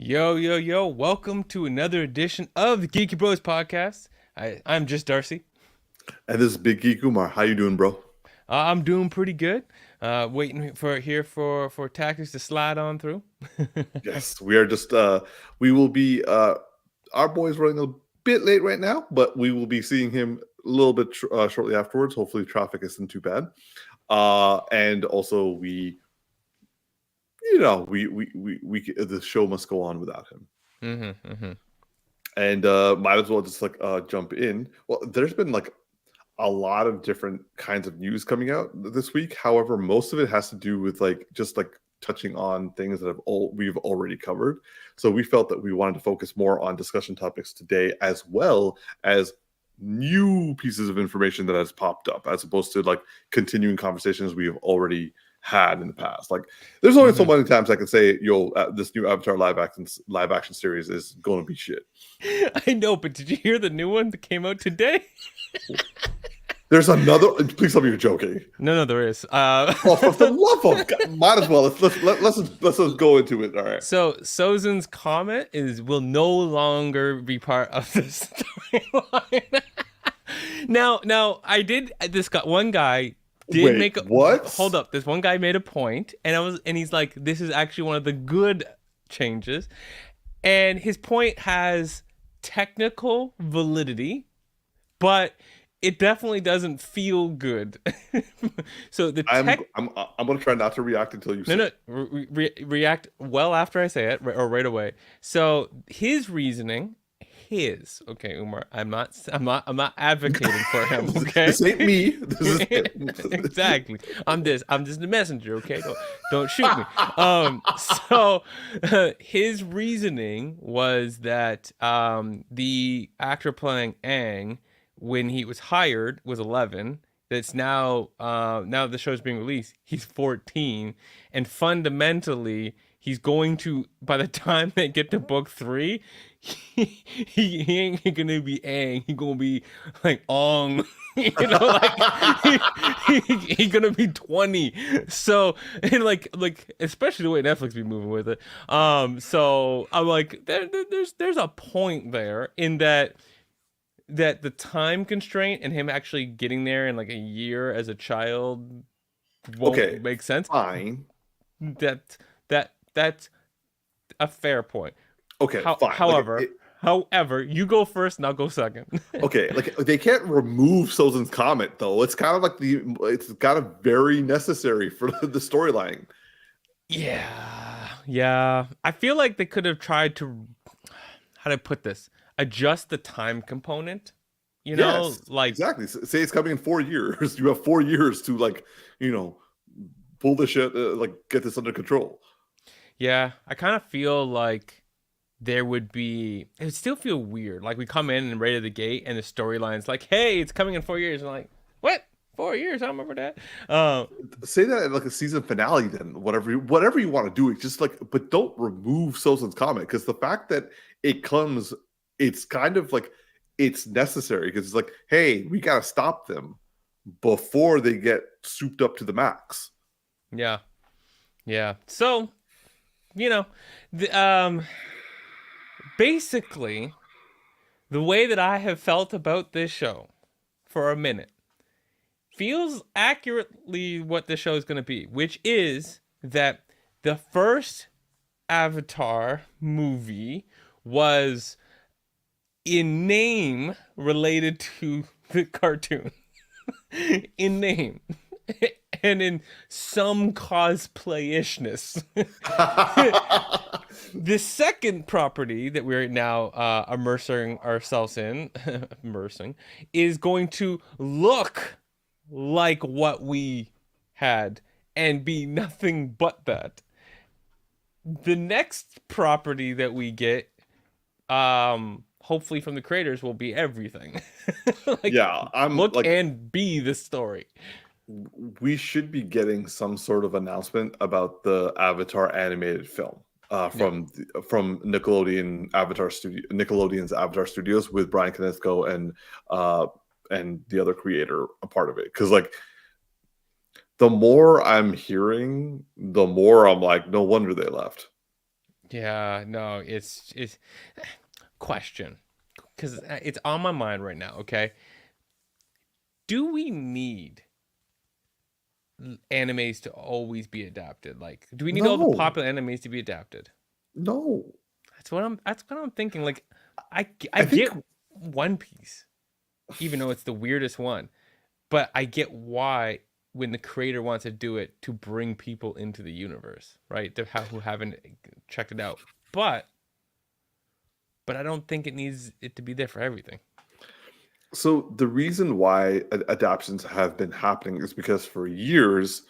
Yo, yo, yo, welcome to another edition of the Geeky Bros podcast. I'm just Darcy. And this is Big Geek Umar. How you doing, bro? I'm doing pretty good. Waiting for Tactix to slide on through. Yes, we are just we will be our boy's running a bit late right now, but we will be seeing him a little bit shortly afterwards. Hopefully traffic isn't too bad. And also we the show must go on without him. And might as well just jump in. Well, there's been like a lot of different kinds of news coming out this week. However, most of it has to do with just touching on things that we've already covered. So we felt that we wanted to focus more on discussion topics today, as well as new pieces of information that has popped up, as opposed to like continuing conversations we have already had in the past. Like, there's only so many times I can say, "Yo, this new Avatar live action series is going to be shit." I know, but did you hear the new one that came out today? There's another. Please tell me you're joking. No, there is. Oh, for the love of God, might as well. Let's just go into it. All right. So Sozin's comment will no longer be part of the storyline. now I did. This got one guy did make a what? Hold up. This one guy made a point, and he's like, this is actually one of the good changes, and his point has technical validity, but it definitely doesn't feel good. So I'm gonna try not to react until you say react well after I say it, or right away. So his reasoning, okay, Umar, I'm not advocating for him. Okay, this ain't me. This is exactly. I'm just a messenger. Okay, don't shoot me. So his reasoning was that the actor playing Aang, when he was hired, was 11. That's now the show's being released, he's 14, and fundamentally he's going to, by the time they get to book 3, he ain't gonna be Aang, he gonna be like Ong. He's gonna be 20. So, and like especially the way Netflix be moving with it. So I'm like, there's a point there in that the time constraint and him actually getting there in like a year as a child won't make sense. Fine. That's a fair point. Okay, fine. However, you go first and I'll go second. Okay, like they can't remove Sozin's comment though. It's kind of like it's kind of very necessary for the storyline. Yeah. I feel like they could have tried to, how do I put this? Adjust the time component, like exactly. Say it's coming in 4 years. You have 4 years to pull this shit, get this under control. Yeah, I kind of feel like it would still feel weird. Like we come in and right at the gate and the storyline's like, hey, it's coming in 4 years. And I'm like, what? 4 years? I don't remember that. Say that at like a season finale, then whatever you want to do. It's just but don't remove Sozin's comment, because the fact that it comes, it's kind of like it's necessary, because it's like, hey, we gotta stop them before they get souped up to the max. Yeah. So, basically, the way that I have felt about this show for a minute feels accurately what the show is going to be, which is that the first Avatar movie was in name related to the cartoon. In name. And in some cosplay-ishness. The second property that we're now immersing ourselves in, is going to look like what we had and be nothing but that. The next property that we get, hopefully from the creators, will be everything. And be the story. We should be getting some sort of announcement about the Avatar animated film from Nickelodeon's Avatar Studios, with Bryan Konietzko and the other creator a part of it. Because the more I'm hearing, the more I'm like, no wonder they left. Yeah, no, it's question, because it's on my mind right now. Okay, do we need animes to always be adapted? Like, do we need all the No, popular animes to be adapted? no. That's what I'm thinking. Like, I I think get One Piece, even though it's the weirdest one, but I get why when the creator wants to do it to bring people into the universe, right? Who haven't checked it out, but I don't think it needs it to be there for everything. so. The reason why adaptations have been happening is because for years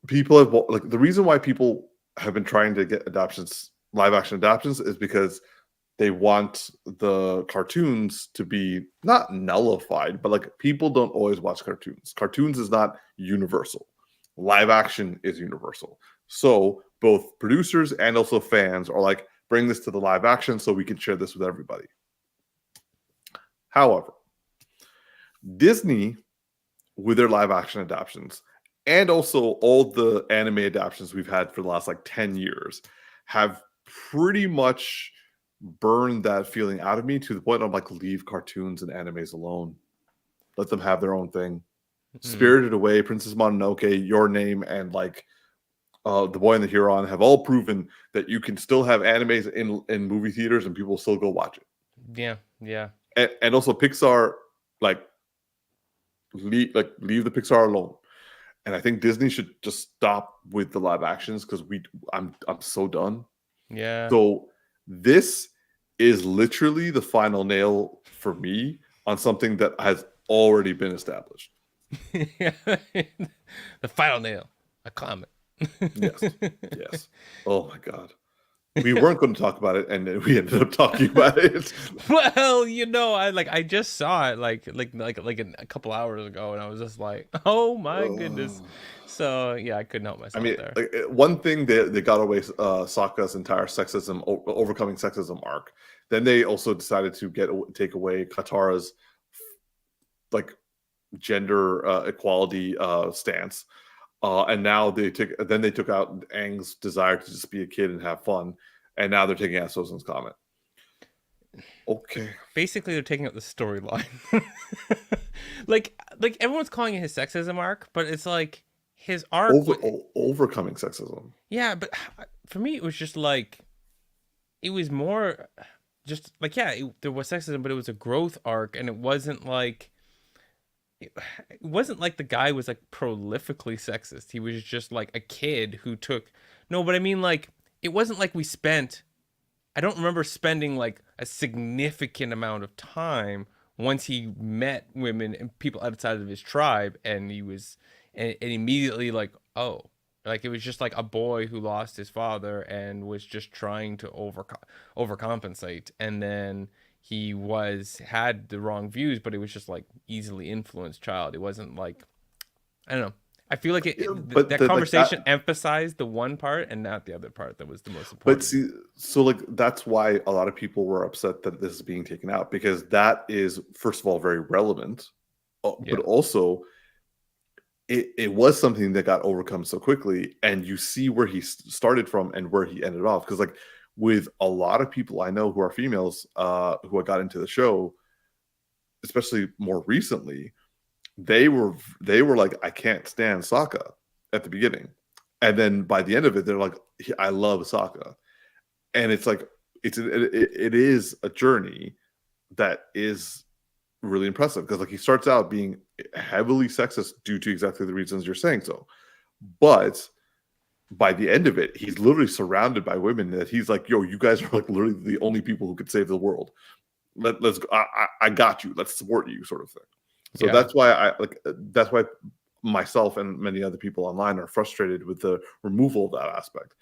people have like the reason why people have been trying to get adaptations, live action adaptations, is because they want the cartoons to be not nullified, but like people don't always watch cartoons. Cartoons is not universal. Live action is universal. So both producers and also fans are like, bring this to the live action so we can share this with everybody. However, Disney, with their live action adaptations, and also all the anime adaptations we've had for the last like 10 years, have pretty much burned that feeling out of me to the point I'm like, leave cartoons and animes alone. Let them have their own thing. Mm, Spirited Away, Princess Mononoke, Your Name, and like The Boy and the Huron have all proven that you can still have animes in movie theaters and people will still go watch it. yeah, yeah, And also Pixar, like leave the Pixar alone. And I think Disney should just stop with the live actions because I'm so done. yeah. So this is literally the final nail for me on something that has already been established. The final nail, a comet. Yes. Yes. Oh my god. We weren't going to talk about it and then we ended up talking about it. Well, I just saw it a couple hours ago, and I was just like, oh my goodness. Oh. So yeah, I couldn't help I myself mean, there. like, one thing they got away Sokka's entire sexism, overcoming sexism arc. Then they also decided to take away Katara's like gender equality stance. And now they took out Aang's desire to just be a kid and have fun, and now they're taking out Sozin's comment. Okay, Basically, they're taking out the storyline. like everyone's calling it his sexism arc, but it's like his arc. overcoming sexism. Yeah, but for me, it was just like it was more just like yeah, there was sexism, but it was a growth arc, and it wasn't like the guy was like prolifically sexist. He was just like a kid who took no, but I mean like it wasn't like we spent. I don't remember spending like a significant amount of time once he met women and people outside of his tribe, and he was and immediately like oh, like it was just like a boy who lost his father and was just trying to overcompensate, and then had the wrong views, but it was just like easily influenced child. It wasn't like I don't know. I feel like Yeah, but that like conversation that. emphasized the one part and not the other part that was the most But important. see, so like that's why a lot of people were upset that this is being taken out because that is first of all very relevant, but Yeah. also it was something that got overcome so quickly, and you see where he started from and where he ended off. Because like with a lot of people I know who are females, who got into the show, especially more recently, they were like, I can't stand Sokka at the beginning, and then by the end of it, they're like, I love Sokka, and it's like it is a journey that is really impressive because like he starts out being heavily sexist due to exactly the reasons you're saying so, but by the end of it, he's literally surrounded by women that he's like, yo, you guys are like literally the only people who could save the world. Let's I got you. Let's support you, sort of thing. So Yeah. that's why myself and many other people online are frustrated with the removal of that aspect.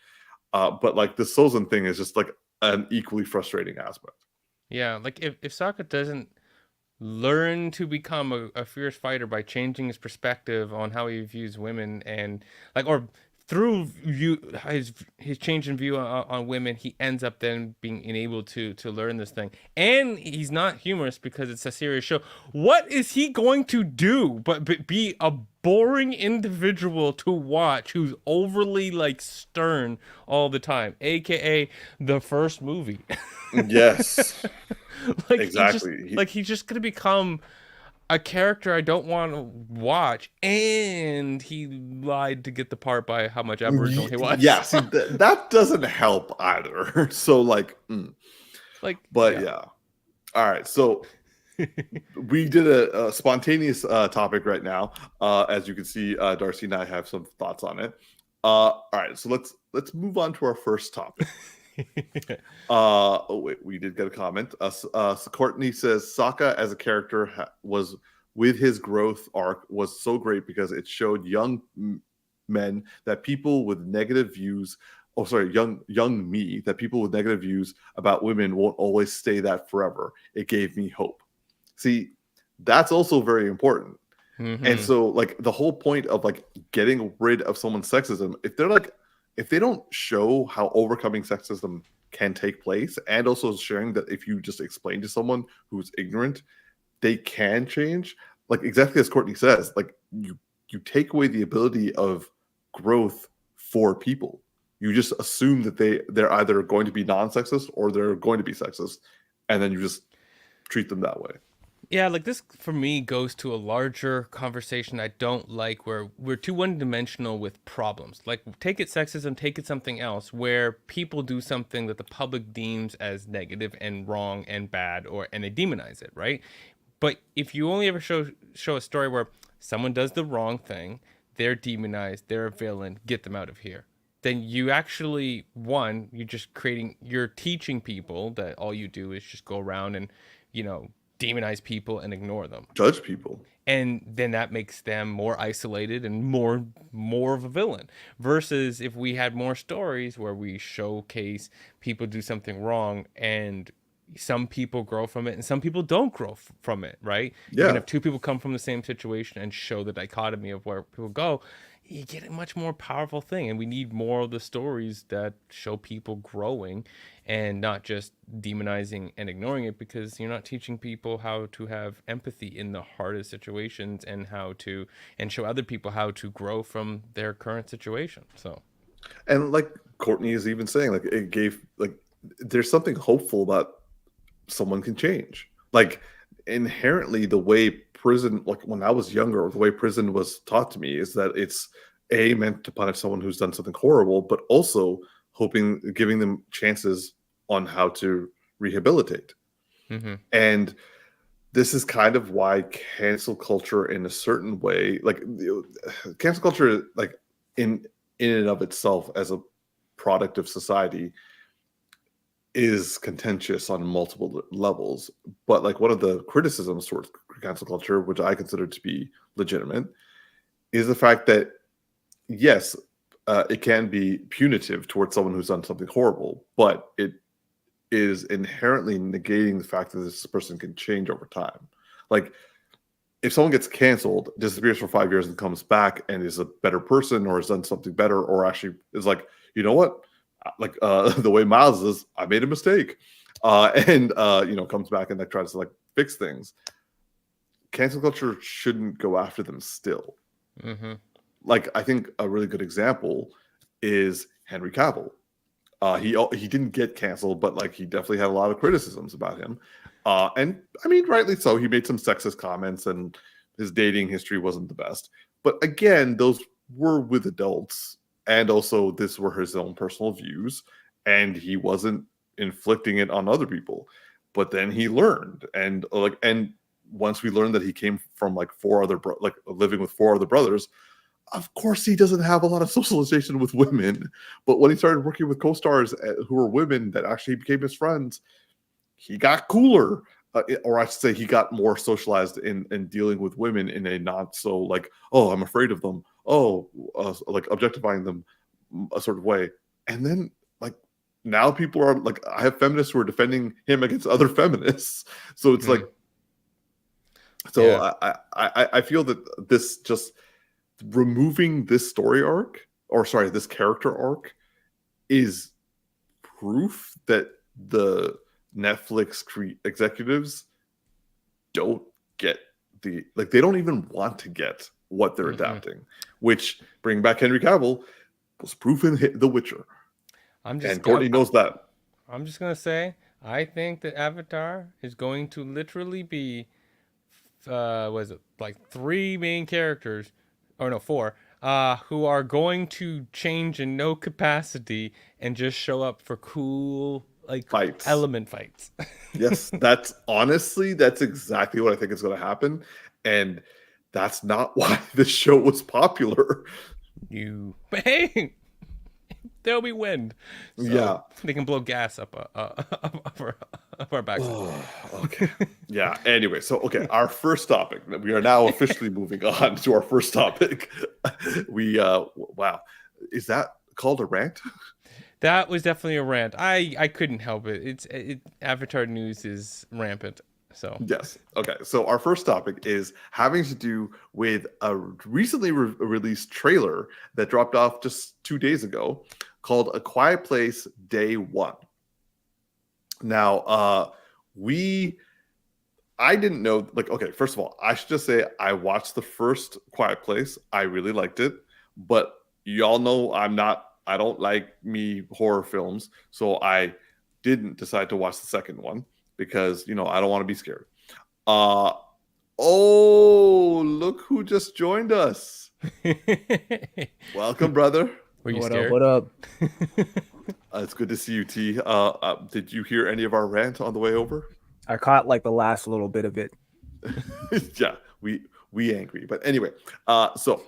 But like the Sozin thing is just like an equally frustrating aspect. Yeah. Like if Sokka doesn't learn to become a fierce fighter by changing his perspective on how he views women and like or through his change in view on women, he ends up then being able to learn this thing. And he's not humorous because it's a serious show. What is he going to do but be a boring individual to watch who's overly like stern all the time, aka the first movie? Yes, Like exactly. he's just gonna become a character I don't want to watch, and he lied to get the part by how much Aboriginal he was. Yeah, see, that doesn't help either. So, like, Like, but yeah. All right, so we did a spontaneous topic right now. As you can see, Darcy and I have some thoughts on it. All right, so let's move on to our first topic. Oh wait, we did get a comment. So Courtney says Sokka as a character was with his growth arc was so great because it showed young men that people with negative views. Oh, sorry, young me that people with negative views about women won't always stay that forever. It gave me hope. See, that's also very important. And so, like, the whole point of like getting rid of someone's sexism, if they don't show how overcoming sexism can take place, and also sharing that if you just explain to someone who's ignorant, they can change. Like exactly as Courtney says, like you take away the ability of growth for people. You just assume that they're either going to be non-sexist or they're going to be sexist, and then you just treat them that way. Yeah, like this for me goes to a larger conversation I don't like where we're too one-dimensional with problems. Like take it sexism, take it something else where people do something that the public deems as negative and wrong and bad and they demonize it, right? But if you only ever show a story where someone does the wrong thing, they're demonized, they're a villain, get them out of here. Then you actually you're teaching people that all you do is just go around and, demonize people and ignore them, Judge people. and then that makes them more isolated and more of a villain. Versus if we had more stories where we showcase people do something wrong and some people grow from it and some people don't grow from it, right? Yeah. Even if two people come from the same situation and show the dichotomy of where people go, you get a much more powerful thing. And we need more of the stories that show people growing and not just demonizing and ignoring it, because you're not teaching people how to have empathy in the hardest situations and show other people how to grow from their current situation. So, and like Courtney is even saying, like it gave like there's something hopeful about someone can change. Like inherently, the way prison, like when I was younger, the way prison was taught to me is that it's meant to punish someone who's done something horrible, but also giving them chances on how to rehabilitate. And this is kind of why cancel culture in a certain way, like cancel culture, like in and of itself as a product of society, is contentious on multiple levels. But like one of the criticisms towards cancel culture, which I consider to be legitimate, is the fact that yes, it can be punitive towards someone who's done something horrible, but it is inherently negating the fact that this person can change over time. Like if someone gets canceled, disappears for 5 years and comes back and is a better person or has done something better, or actually is like, you know what, like the way Miles is, I made a mistake, and comes back and like tries to like fix things. Cancel culture shouldn't go after them still. Like I think a really good example is Henry Cavill. He didn't get canceled, but like he definitely had a lot of criticisms about him, and I mean rightly so. He made some sexist comments and his dating history wasn't the best. But again, those were with adults. And also, this were his own personal views, and he wasn't inflicting it on other people. But then he learned, and once we learned that he came from like living with four other brothers, of course he doesn't have a lot of socialization with women. But when he started working with co-stars who were women that actually became his friends, he got cooler. Or I should say, he got more socialized in dealing with women in a not so like, oh, I'm afraid of them, like objectifying them a sort of way. And then like now people are like, I have feminists who are defending him against other feminists. So it's like, so yeah. I feel that this just removing this story arc or sorry, this character arc is proof that the Netflix executives don't get they don't even want to get what they're adapting, which bring back Henry Cavill was proof in The Witcher. And Courtney knows that. I'm just going to say, I think that Avatar is going to literally be, was it like 3 main characters, or no, 4, who are going to change in no capacity and just show up for cool, like, fights. Element fights. Yes, that's exactly what I think is going to happen. And that's not why this show was popular. But hey, there'll be wind. So yeah. They can blow gas up our backs. Oh, okay. Yeah. Anyway, so, okay. Our first topic. We are now officially moving on to our first topic. Wow. Is that called a rant? That was definitely a rant. I couldn't help it. Avatar news is rampant. So yes. Okay. So our first topic is having to do with a recently released trailer that dropped off just 2 days ago called A Quiet Place Day 1. Now, I didn't know, okay, first of all, I should just say I watched the first Quiet Place. I really liked it, but y'all know I don't like horror films, so I didn't decide to watch the second one because, I don't want to be scared. Oh, look who just joined us. Welcome, brother. Were you scared? What up? It's good to see you, T. Did you hear any of our rant on the way over? I caught the last little bit of it. Yeah, we angry. But anyway, so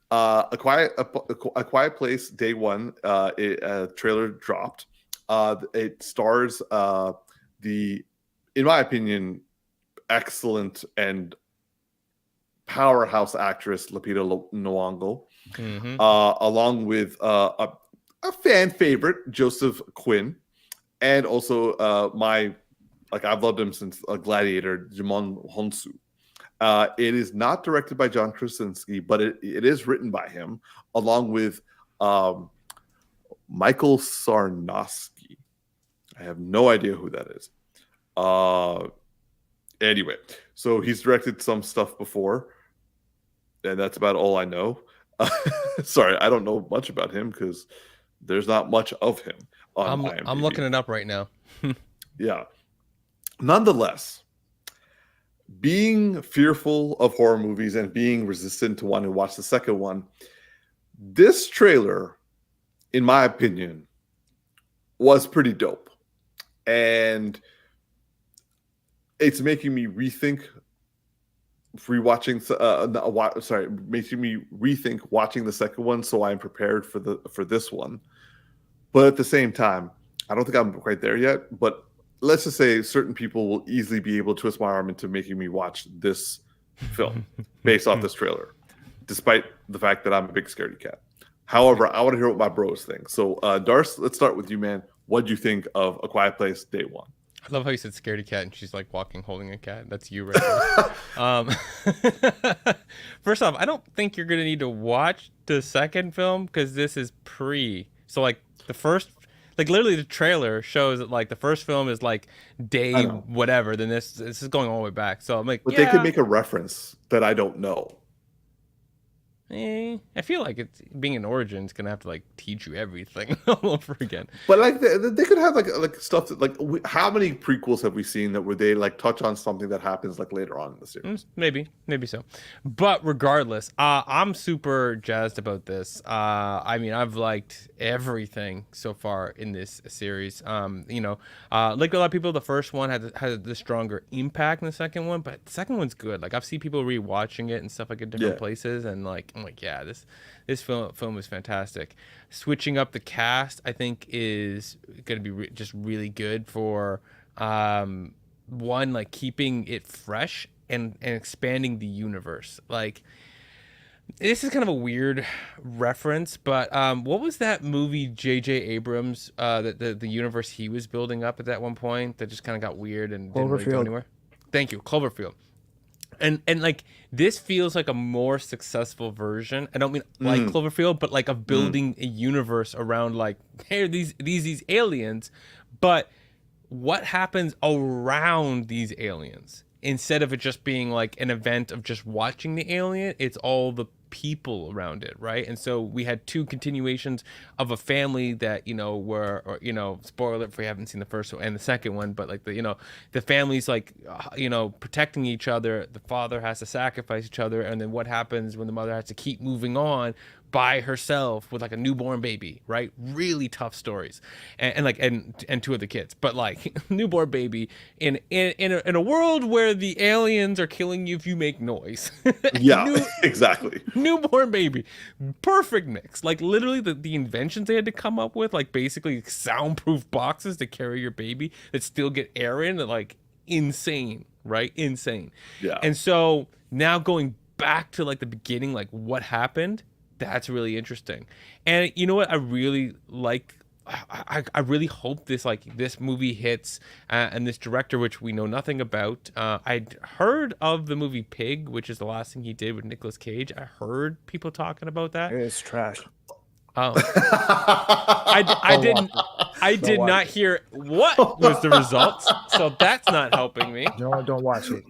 a Quiet Place Day 1 trailer dropped. It stars in my opinion, excellent and powerhouse actress Lupita Nyong'o, along with a fan favorite Joseph Quinn, and also I've loved him since Gladiator, Jimon Honsu. It is not directed by John Krasinski, but it is written by him, along with Michael Sarnowski. I have no idea who that is. Anyway, so he's directed some stuff before, and that's about all I know. Sorry, I don't know much about him because there's not much of him on IMDb. I'm looking it up right now. Yeah. Nonetheless, being fearful of horror movies and being resistant to wanting to watch the second one, this trailer, in my opinion, was pretty dope. And it's making me rethink making me rethink watching the second one so I'm prepared for this one. But at the same time, I don't think I'm quite there yet, but let's just say certain people will easily be able to twist my arm into making me watch this film based off this trailer, despite the fact that I'm a big scaredy cat. However, I want to hear what my bros think. So, Darcy, let's start with you, man. What do you think of A Quiet Place Day 1? I love how you said scaredy cat and she's like walking holding a cat. That's you right there. First off, I don't think you're going to need to watch the second film because this is pre. So the first, literally the trailer shows that the first film is day whatever. Then this is going all the way back. So I'm but they could make a reference that I don't know. I feel like it's being an origin is gonna have to teach you everything all over again. But they could have stuff that how many prequels have we seen that where they touch on something that happens later on in the series? Maybe so. But regardless, I'm super jazzed about this. I mean, I've liked everything so far in this series. Like a lot of people, the first one had the stronger impact than the second one, but the second one's good. I've seen people rewatching it and stuff in different places, and I'm yeah, this film is fantastic. Switching up the cast, I think, is going to be just really good for one, keeping it fresh and expanding the universe. This is kind of a weird reference, but what was that movie J.J. Abrams the universe he was building up at that one point that just kind of got weird and didn't really go anywhere? Thank you, Cloverfield. And like this feels like a more successful version. I don't mean like Mm, Cloverfield, but like of mm. building a universe around like, hey, these aliens, but what happens around these aliens instead of it just being like an event of just watching the alien, it's all the people around it, right? And so we had two continuations of a family that were, or spoiler if we haven't seen the first one and the second one, but like the family's like protecting each other. The father has to sacrifice each other, and then what happens when the mother has to keep moving on by herself with like a newborn baby, right? Really tough stories, and two of the kids, but like newborn baby in a world where the aliens are killing you if you make noise. Yeah, New exactly. newborn baby, perfect mix. Like literally the inventions they had to come up with, like basically soundproof boxes to carry your baby that still get air in, like insane, right? Insane. Yeah. And so now going back to like the beginning, like what happened, that's really interesting. And you know what I really like, I really hope this movie hits, and this director, which we know nothing about. I'd heard of the movie Pig, which is the last thing he did with Nicolas Cage. I heard people talking about that. It's trash. I didn't. I did watch not hear what was the results, so that's not helping me. Don't watch it.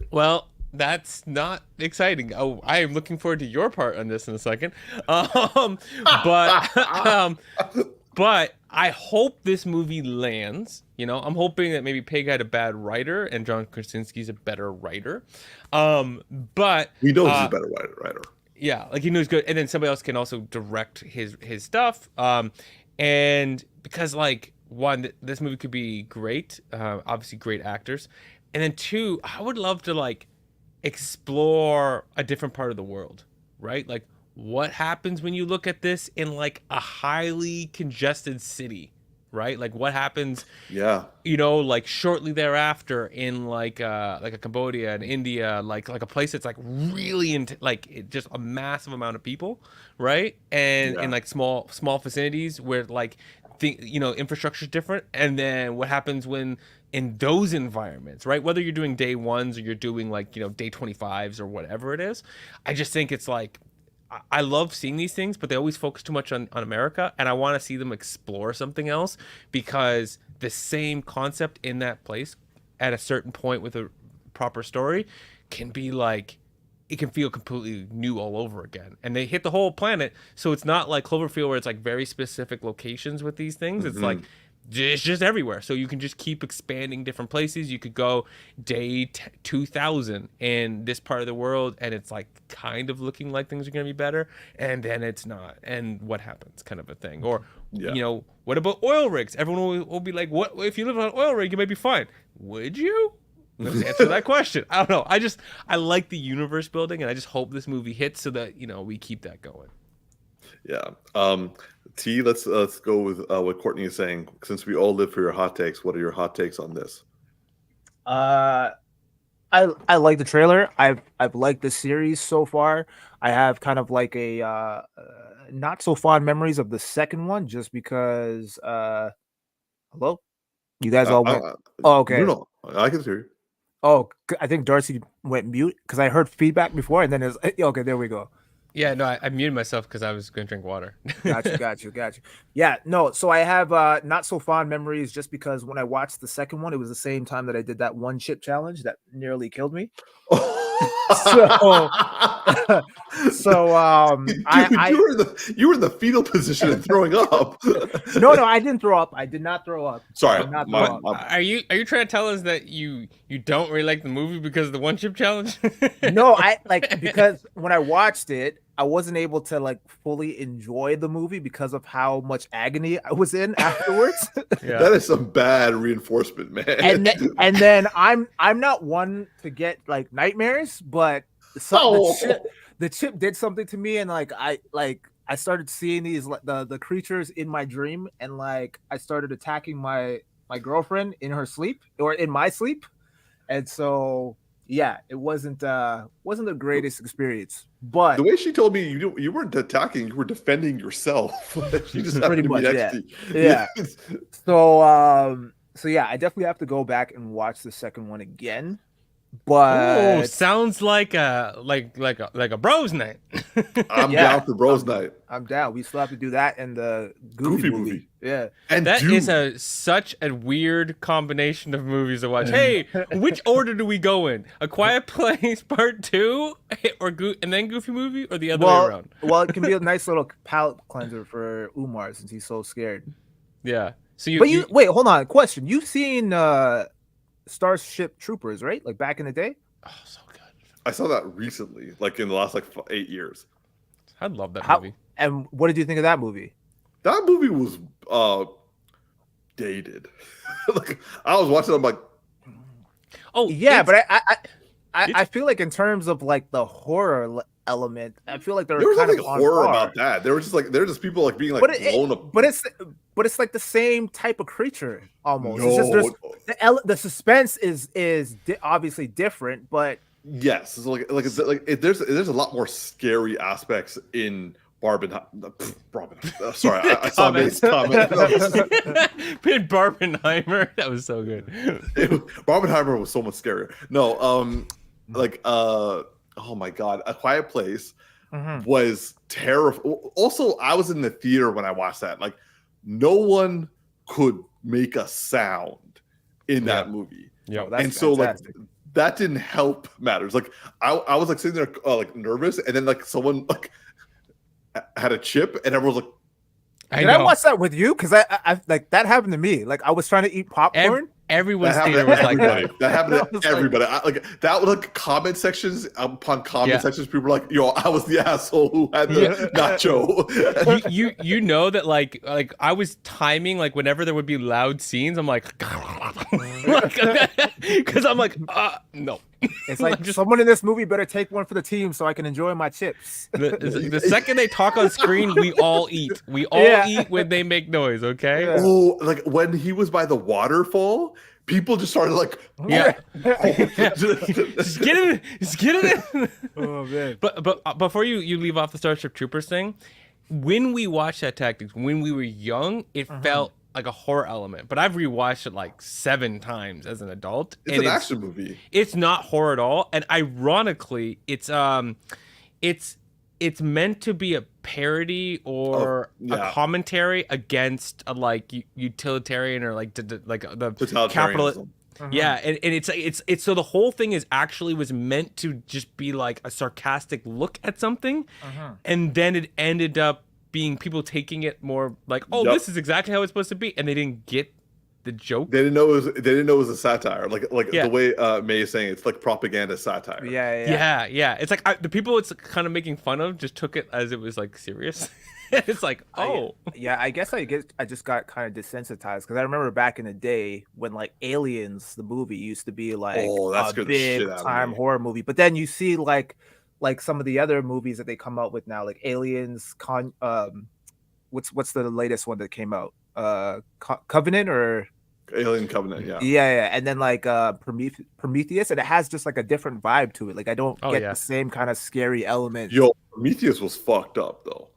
Well, that's not exciting. Oh, I am looking forward to your part on this in a second. But I hope this movie lands. I'm hoping that maybe Pig had a bad writer and John Krasinski's a better writer. But We know he's a better writer. yeah, like he knows good, and then somebody else can also direct his stuff. And because like one, this movie could be great. Obviously, great actors, and then two, I would love to like explore a different part of the world, right? Like what happens when you look at this in like a highly congested city, right? Like what happens, Yeah. like shortly thereafter in like a Cambodia and India, like a place that's like really into just a massive amount of people, right? And Yeah. in like small vicinities where like infrastructure is different. And then what happens when in those environments, right? Whether you're doing day ones or you're doing like day 25s or whatever it is, I just think it's like I love seeing these things, but they always focus too much on America, and I want to see them explore something else, because the same concept in that place at a certain point with a proper story can be like, it can feel completely new all over again. And they hit the whole planet, so it's not like Cloverfield where it's like very specific locations with these things. It's like it's just everywhere, so you can just keep expanding different places. You could go day 2000 in this part of the world, and it's like kind of looking like things are going to be better, and then it's not, and what happens, kind of a thing. Or what about oil rigs? Everyone will be like, what if you live on an oil rig, you might be fine. Would you? Let's answer that question. I don't know. I like the universe building, and I just hope this movie hits so that we keep that going. Yeah. T, let's go with what Courtney is saying. Since we all live for your hot takes, what are your hot takes on this? I like the trailer. I've liked the series so far. I have kind of like a not so fond memories of the second one, just because. Hello, you guys all went. Oh, okay. No, I can hear you. Oh, I think Darcy went mute because I heard feedback before, and then it's okay. There we go. Yeah, no, I muted myself because I was going to drink water. Got you. Yeah, no, so I have not so fond memories, just because when I watched the second one, it was the same time that I did that one chip challenge that nearly killed me. Dude, you were in the fetal position and throwing up. No, I didn't throw up. I did not throw up. Sorry. Are you trying to tell us that you don't really like the movie because of the one chip challenge? No, because when I watched it, I wasn't able to like fully enjoy the movie because of how much agony I was in afterwards. Yeah. That is some bad reinforcement, man. And then I'm not one to get like nightmares, but the chip did something to me, and like I started seeing these the creatures in my dream, and like I started attacking my girlfriend in her sleep or in my sleep, and so yeah, it wasn't the greatest experience. But the way she told me, you weren't attacking, you were defending yourself. She just happened to be next to you. Yeah. So yeah, I definitely have to go back and watch the second one again. but sounds like a bros night. I'm Yeah, down for Bros Night. I'm down. We still have to do that in the Goofy, Goofy movie. movie. Yeah. And That dude, is such a weird combination of movies to watch. Hey, which order do we go in? A Quiet Place Part 2 and then Goofy movie, or the other way around? Well, it can be a nice little palate cleanser for Umar since he's so scared. Yeah. So But you wait, hold on. Question: You've seen Starship Troopers, right? Like back in the day. Oh, so good. I saw that recently, like in the last 8 years. I love that movie. And what did you think of that movie? That movie was dated. Like I was watching, I'm like, Oh yeah, but I feel like in terms of like the horror element, I feel like there was kind nothing of on horror par. about that. There were just people like being like blown up. But it's like the same type of creature almost. No. It's just the suspense is obviously different, but Yes, it's there's a lot more scary aspects in Barbenheimer. Sorry, I saw this comment. Pin Barbenheimer. That was so good. Barbenheimer was so much scarier. No, oh my god, A Quiet Place was terrifying. Also, I was in the theater when I watched that. Like, no one could make a sound in that movie. Yeah, and so fantastic. Like that didn't help matters. Like I was like sitting there like nervous, and then like someone like had a chip, and everyone was like, Did I watch that with you? Because I like that happened to me. Like I was trying to eat popcorn. Everyone's theater was like that. That happened to everybody. That was like comment sections upon comment sections. People were like, "Yo, I was the asshole who had the nacho." you know that like I was timing like whenever there would be loud scenes. I'm like, because I'm like, no. It's like just someone in this movie better take one for the team so I can enjoy my chips. The second they talk on screen, we all eat. We all eat when they make noise. Okay. Yeah. Oh, like when he was by the waterfall, people just started like, just get it, just get it in. Oh man! But before you leave off the Starship Troopers thing, when we watched that Tactics when we were young, it felt like a horror element, but I've rewatched it like 7 times as an adult. It's an action movie. It's not horror at all, and ironically, it's meant to be a parody or a commentary against like utilitarian or like the capital. Yeah, and it's so the whole thing was meant to just be like a sarcastic look at something, and then it ended up being people taking it more like, this is exactly how it's supposed to be, and they didn't get the joke. They didn't know it was a satire. Like the way May is saying it's like propaganda satire. Yeah. It's like the people it's kind of making fun of just took it as it was like serious. It's like, I guess I just got kind of desensitized because I remember back in the day when like Aliens, the movie, used to be like a big time horror movie, but then you see like some of the other movies that they come out with now, like Aliens, what's the latest one that came out? Covenant or Alien Covenant, yeah, and then like Prometheus, and it has just like a different vibe to it. Like I don't get the same kind of scary element. Yo, Prometheus was fucked up though.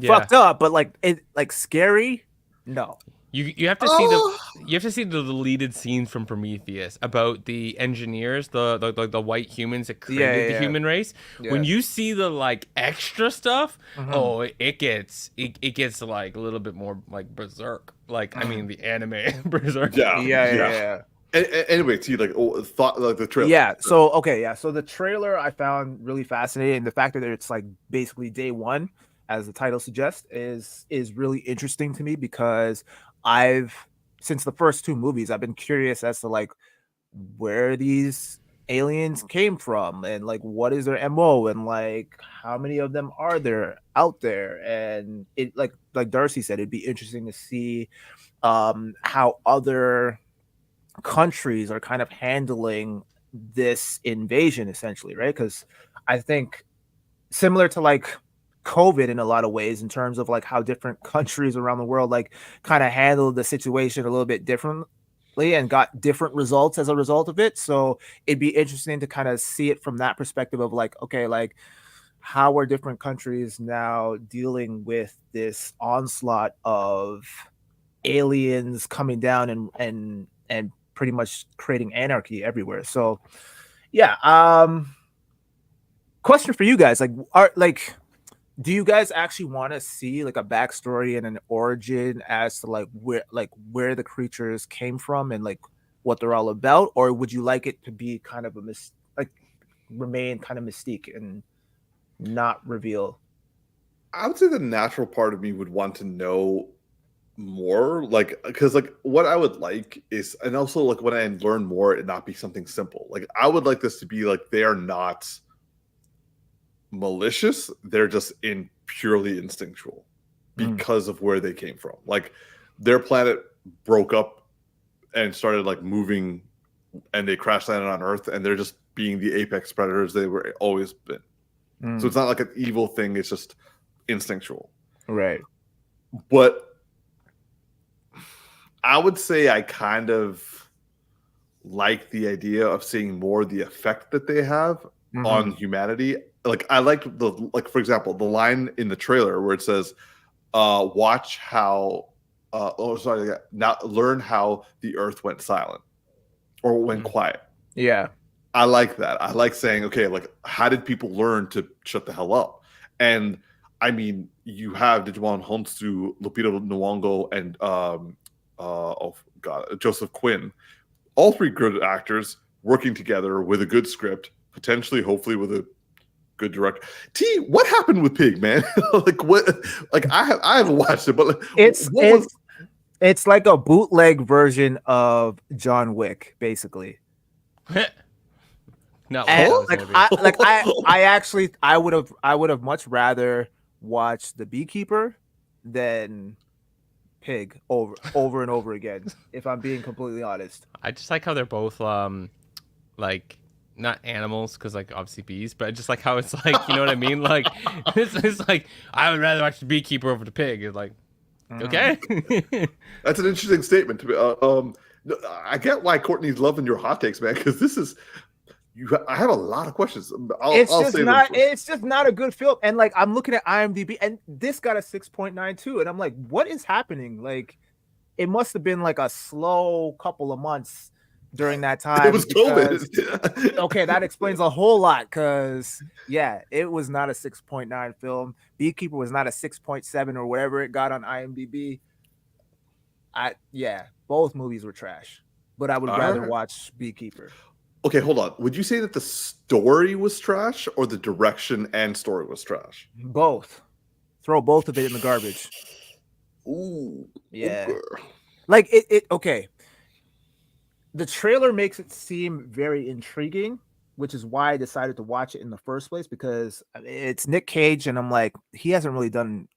Fucked up, but like it like scary. No, you have to see the deleted scenes from Prometheus about the engineers, the white humans that created the human race. Yeah. When you see the like extra stuff, it gets like a little bit more like berserk. Like I mean the anime berserk. Yeah. Anyway, T, like thought like the trailer. Yeah. So the trailer I found really fascinating. The fact that it's like basically day one, as the title suggests, is really interesting to me because since the first 2 movies, I've been curious as to like where these aliens came from and like what is their MO and like how many of them are there out there, and it like Darcy said, it'd be interesting to see how other countries are kind of handling this invasion essentially, right? Because I think similar to like COVID in a lot of ways in terms of like how different countries around the world like kind of handled the situation a little bit differently and got different results as a result of it. So it'd be interesting to kind of see it from that perspective of like, okay, like how are different countries now dealing with this onslaught of aliens coming down and pretty much creating anarchy everywhere. So Yeah. Question for you guys: do you guys actually want to see like a backstory and an origin as to where the creatures came from and like what they're all about, or would you like it to be kind of remain kind of mystique and not reveal? I would say the natural part of me would want to know more, like, because like what I would like is, and also like when I learn more, it not be something simple. Like I would like this to be like they are not malicious; they're just in purely instinctual because of where they came from. Like their planet broke up and started like moving, and they crash landed on Earth, and they're just being the apex predators they were always been. So it's not like an evil thing; it's just instinctual, Right. but I would say I kind of like the idea of seeing more the effect that they have on humanity. Like I like for example, the line in the trailer where it says, watch how now learn how the earth went silent or went quiet. Yeah. I like that. I like saying, okay, like how did people learn to shut the hell up? And I mean, you have Digimon Honsu, Lupita Nyong'o, and oh god, Joseph Quinn, all three good actors working together with a good script, potentially, hopefully, with a good director. T, what happened with Pig, man? Like what? Like I haven't watched it, but like, it's like a bootleg version of John Wick, basically. Not And what I was gonna be. I actually I would have much rather watched The Beekeeper than Pig over and over again, if I'm being completely honest. I just like how they're both like not animals, because like obviously bees, but just like how it's like, you know what I mean? Like it's like I would rather watch the beekeeper over the pig. It's like, okay. That's an interesting statement to be. I get why Courtney's loving your hot takes, man, because this is I have a lot of questions. It's just not a good film. And like I'm looking at IMDb, and this got a 6.92, and I'm like, what is happening? Like, it must have been like a slow couple of months during that time. It was COVID. Okay, that explains a whole lot. Because yeah, it was not a 6.9 film. Beekeeper was not a 6.7 or whatever it got on IMDb. Both movies were trash, but I would rather watch Beekeeper. Okay, hold on. Would you say that the story was trash or the direction and story was trash? Both. Throw both of it in the garbage. Ooh. Yeah. Okay. Like it okay. The trailer makes it seem very intriguing, which is why I decided to watch it in the first place, because it's Nick Cage, and I'm like, he hasn't really done,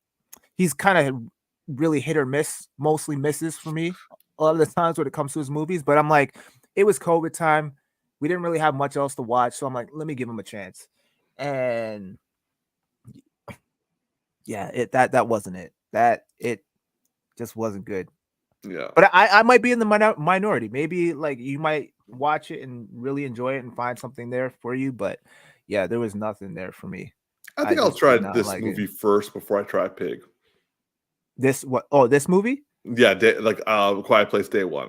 he's kind of really hit or miss, mostly misses for me a lot of the times when it comes to his movies. But I'm like, it was COVID time. We didn't really have much else to watch. So I'm like, let me give him a chance. And yeah, that wasn't it. It just wasn't good. Yeah. But I might be in the minority. Maybe like you might watch it and really enjoy it and find something there for you. But yeah, there was nothing there for me. I think I'll try this movie first before I try Pig. This movie? Yeah, Quiet Place Day One.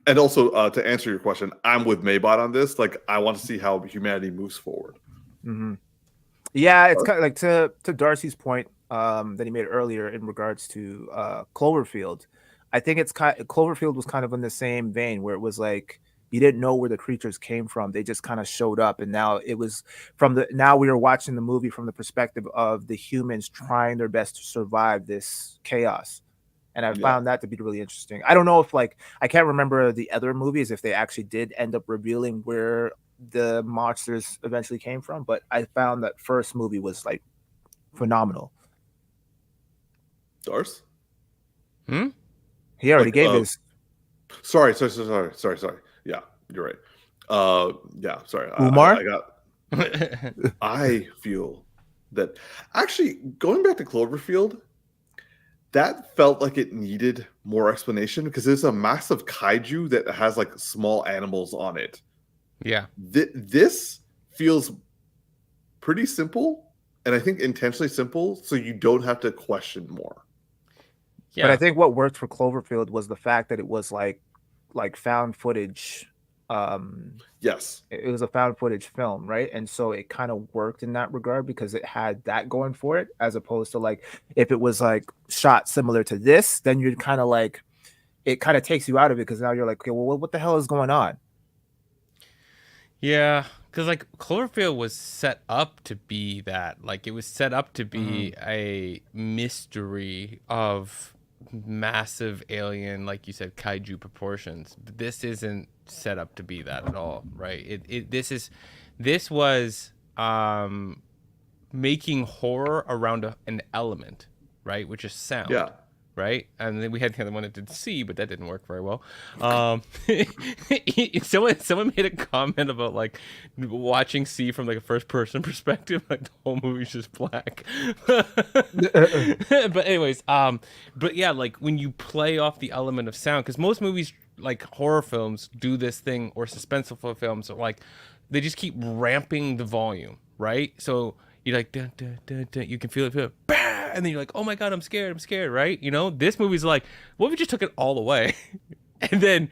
And also, to answer your question, I'm with Maybot on this. Like, I want to see how humanity moves forward. Mm-hmm. Yeah, it's kind of like to Darcy's point that he made earlier in regards to Cloverfield. I think Cloverfield was kind of in the same vein, where it was like you didn't know where the creatures came from; they just kind of showed up, and now it was now we were watching the movie from the perspective of the humans trying their best to survive this chaos. And I found that to be really interesting. I don't know if I can't remember the other movies, if they actually did end up revealing where the monsters eventually came from, but I found that first movie was like phenomenal. Darce? He already gave his. Sorry. Yeah, you're right. Yeah, sorry. Umar? I feel that actually going back to Cloverfield, that felt like it needed more explanation because there's a massive kaiju that has like small animals on it. Yeah. This feels pretty simple, and I think intentionally simple, so you don't have to question more. Yeah. But I think what worked for Cloverfield was the fact that it was like found footage Yes. It was a found footage film, right? And so it kind of worked in that regard because it had that going for it, as opposed to like if it was like shot similar to this, then you'd kind of like it kind of takes you out of it because now you're like, okay, well, what the hell is going on? Yeah, because like Cloverfield was set up to be that. Like it was set up to be a mystery of massive alien, like you said, kaiju proportions. But this isn't set up to be that at all, right? This was making horror around an element, right, which is sound. Yeah. Right, and then we had the other one that did C, but that didn't work very well. Someone made a comment about like watching C from like a first person perspective, like the whole movie's just black. But anyways, but yeah, like when you play off the element of sound, because most movies like horror films do this thing, or suspenseful films, like they just keep ramping the volume, right? So you're like, dun, dun, dun, dun, you can feel it, bah! And then you're like, oh my god, I'm scared, right? You know, this movie's like, what if we just took it all away, and then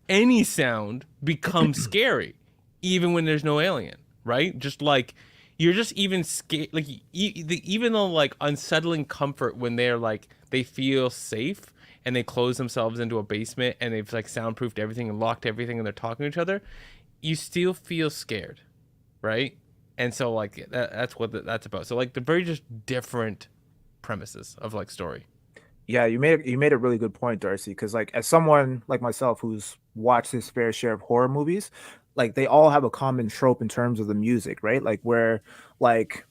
any sound becomes scary, even when there's no alien, right? Just like you're just even scared, like even though like unsettling comfort when they're like they feel safe and they close themselves into a basement and they've like soundproofed everything and locked everything and they're talking to each other, you still feel scared, right? And so like that's what that's about. So like the very just different premises of like story. Yeah, you made a really good point, Darcy, because like as someone like myself who's watched his fair share of horror movies, like they all have a common trope in terms of the music, right? Like where like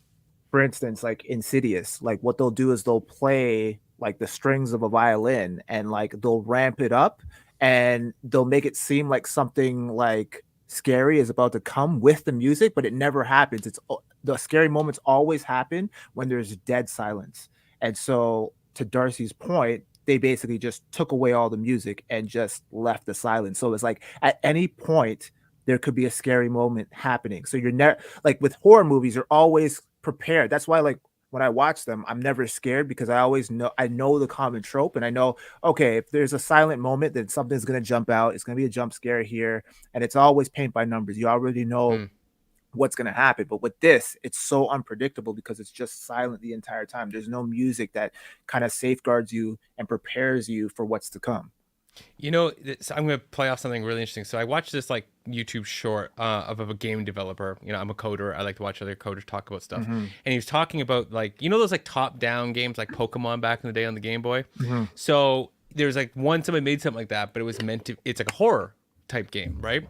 for instance, like Insidious, like what they'll do is they'll play like the strings of a violin and like they'll ramp it up and they'll make it seem like something like scary is about to come with the music, but it never happens. The scary moments always happen when there's dead silence. And so to Darcy's point, they basically just took away all the music and just left the silence. So it's like at any point there could be a scary moment happening. So you're never like with horror movies, you're always prepared. That's why like when I watch them, I'm never scared because I know the common trope and I know, okay, if there's a silent moment, then something's gonna jump out. It's gonna be a jump scare here. And it's always paint by numbers. You already know what's going to happen. But with this, it's so unpredictable because it's just silent the entire time. There's no music that kind of safeguards you and prepares you for what's to come. You know, I'm going to play off something really interesting. So I watched this like YouTube short of a game developer. You know, I'm a coder. I like to watch other coders talk about stuff. And he was talking about like, you know, those like top down games like Pokemon back in the day on the Game Boy. So there's like somebody made something like that, but it was it's like a horror type game, right?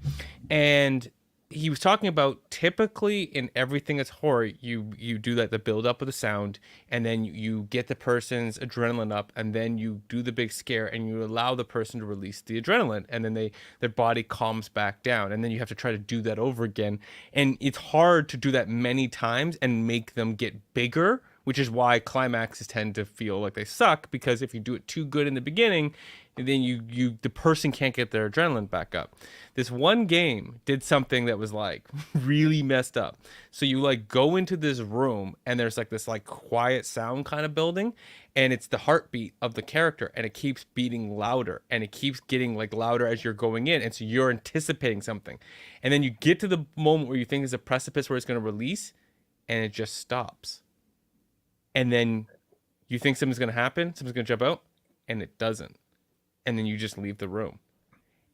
And he was talking about typically in everything that's horror, you do like the build up of the sound, and then you get the person's adrenaline up, and then you do the big scare, and you allow the person to release the adrenaline, and then their body calms back down, and then you have to try to do that over again, and it's hard to do that many times and make them get bigger, which is why climaxes tend to feel like they suck, because if you do it too good in the beginning, then the person can't get their adrenaline back up. This one game did something that was like really messed up. So you like go into this room and there's like this like quiet sound kind of building, and it's the heartbeat of the character, and it keeps beating louder, and it keeps getting like louder as you're going in, and so you're anticipating something. And then you get to the moment where you think is a precipice where it's going to release, and it just stops. And then you think something's going to happen, something's going to jump out, and it doesn't. And then you just leave the room.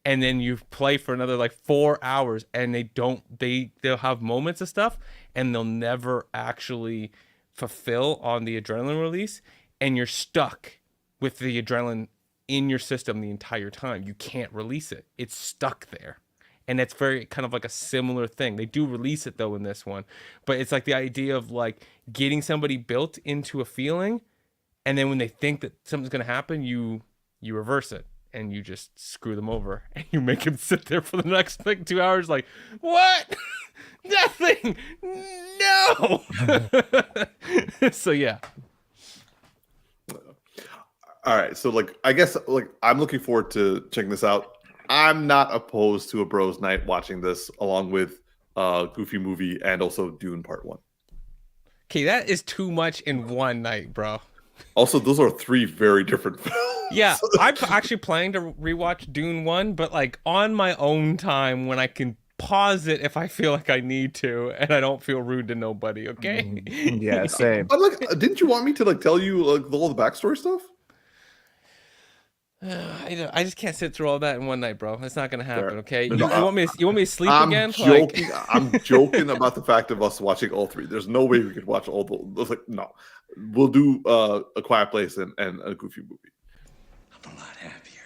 And then you play for another like 4 hours, and they'll have moments of stuff, and they'll never actually fulfill on the adrenaline release, and you're stuck with the adrenaline in your system the entire time. You can't release it. It's stuck there. And that's very kind of like a similar thing. They do release it though in this one, but it's like the idea of like getting somebody built into a feeling, and then when they think that something's going to happen, you reverse it and you just screw them over, and you make them sit there for the next like 2 hours like, what? Nothing. No. So yeah. All right, so like I guess like I'm looking forward to checking this out. I'm not opposed to a bros night watching this along with Goofy Movie and also Dune Part 1. Okay, that is too much in one night, bro. Also, those are 3 very different films. Yeah, I'm actually planning to rewatch Dune 1, but like on my own time when I can pause it if I feel like I need to and I don't feel rude to nobody, okay? Yeah, same. But like, didn't you want me to like tell you like all the backstory stuff? I just can't sit through all that in one night, bro. It's not gonna happen, okay? No, You, no, you want me to sleep I'm again? joking. I'm joking about the fact of us watching all 3. There's no way we could watch all those. Like, no, we'll do A Quiet Place and a Goofy movie. I'm a lot happier.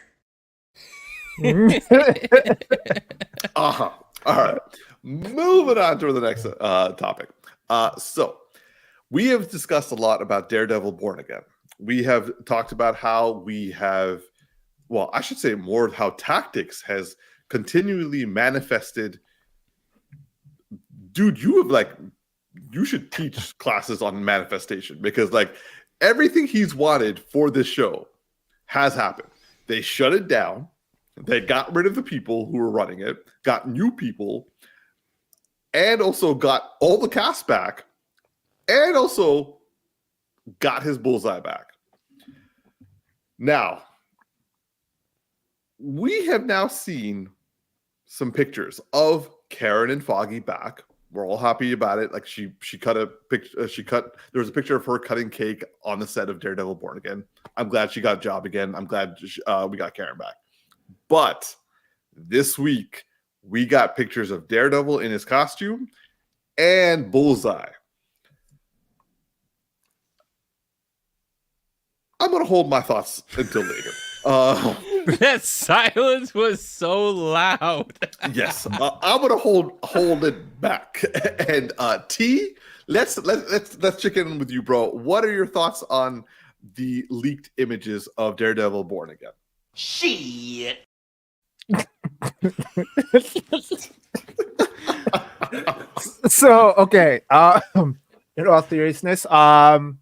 All right. Moving on to the next topic. So we have discussed a lot about Daredevil Born Again. We have talked about how we have, well, I should say more how Tactix has continually manifested. Dude, you should teach classes on manifestation, because like everything he's wanted for this show has happened. They shut it down. They got rid of the people who were running it, got new people, and also got all the cast back, and also got his bullseye back. Now, we have now seen some pictures of Karen and Foggy back. We're all happy about it. Like she cut a picture. There was a picture of her cutting cake on the set of Daredevil Born Again. I'm glad she got a job again. I'm glad we got Karen back. But this week we got pictures of Daredevil in his costume and Bullseye. I'm going to hold my thoughts until later. That silence was so loud. Yes, I'm going to hold it back. And T, let's check in with you, bro. What are your thoughts on the leaked images of Daredevil Born Again? Shit. So okay, in all seriousness, I'm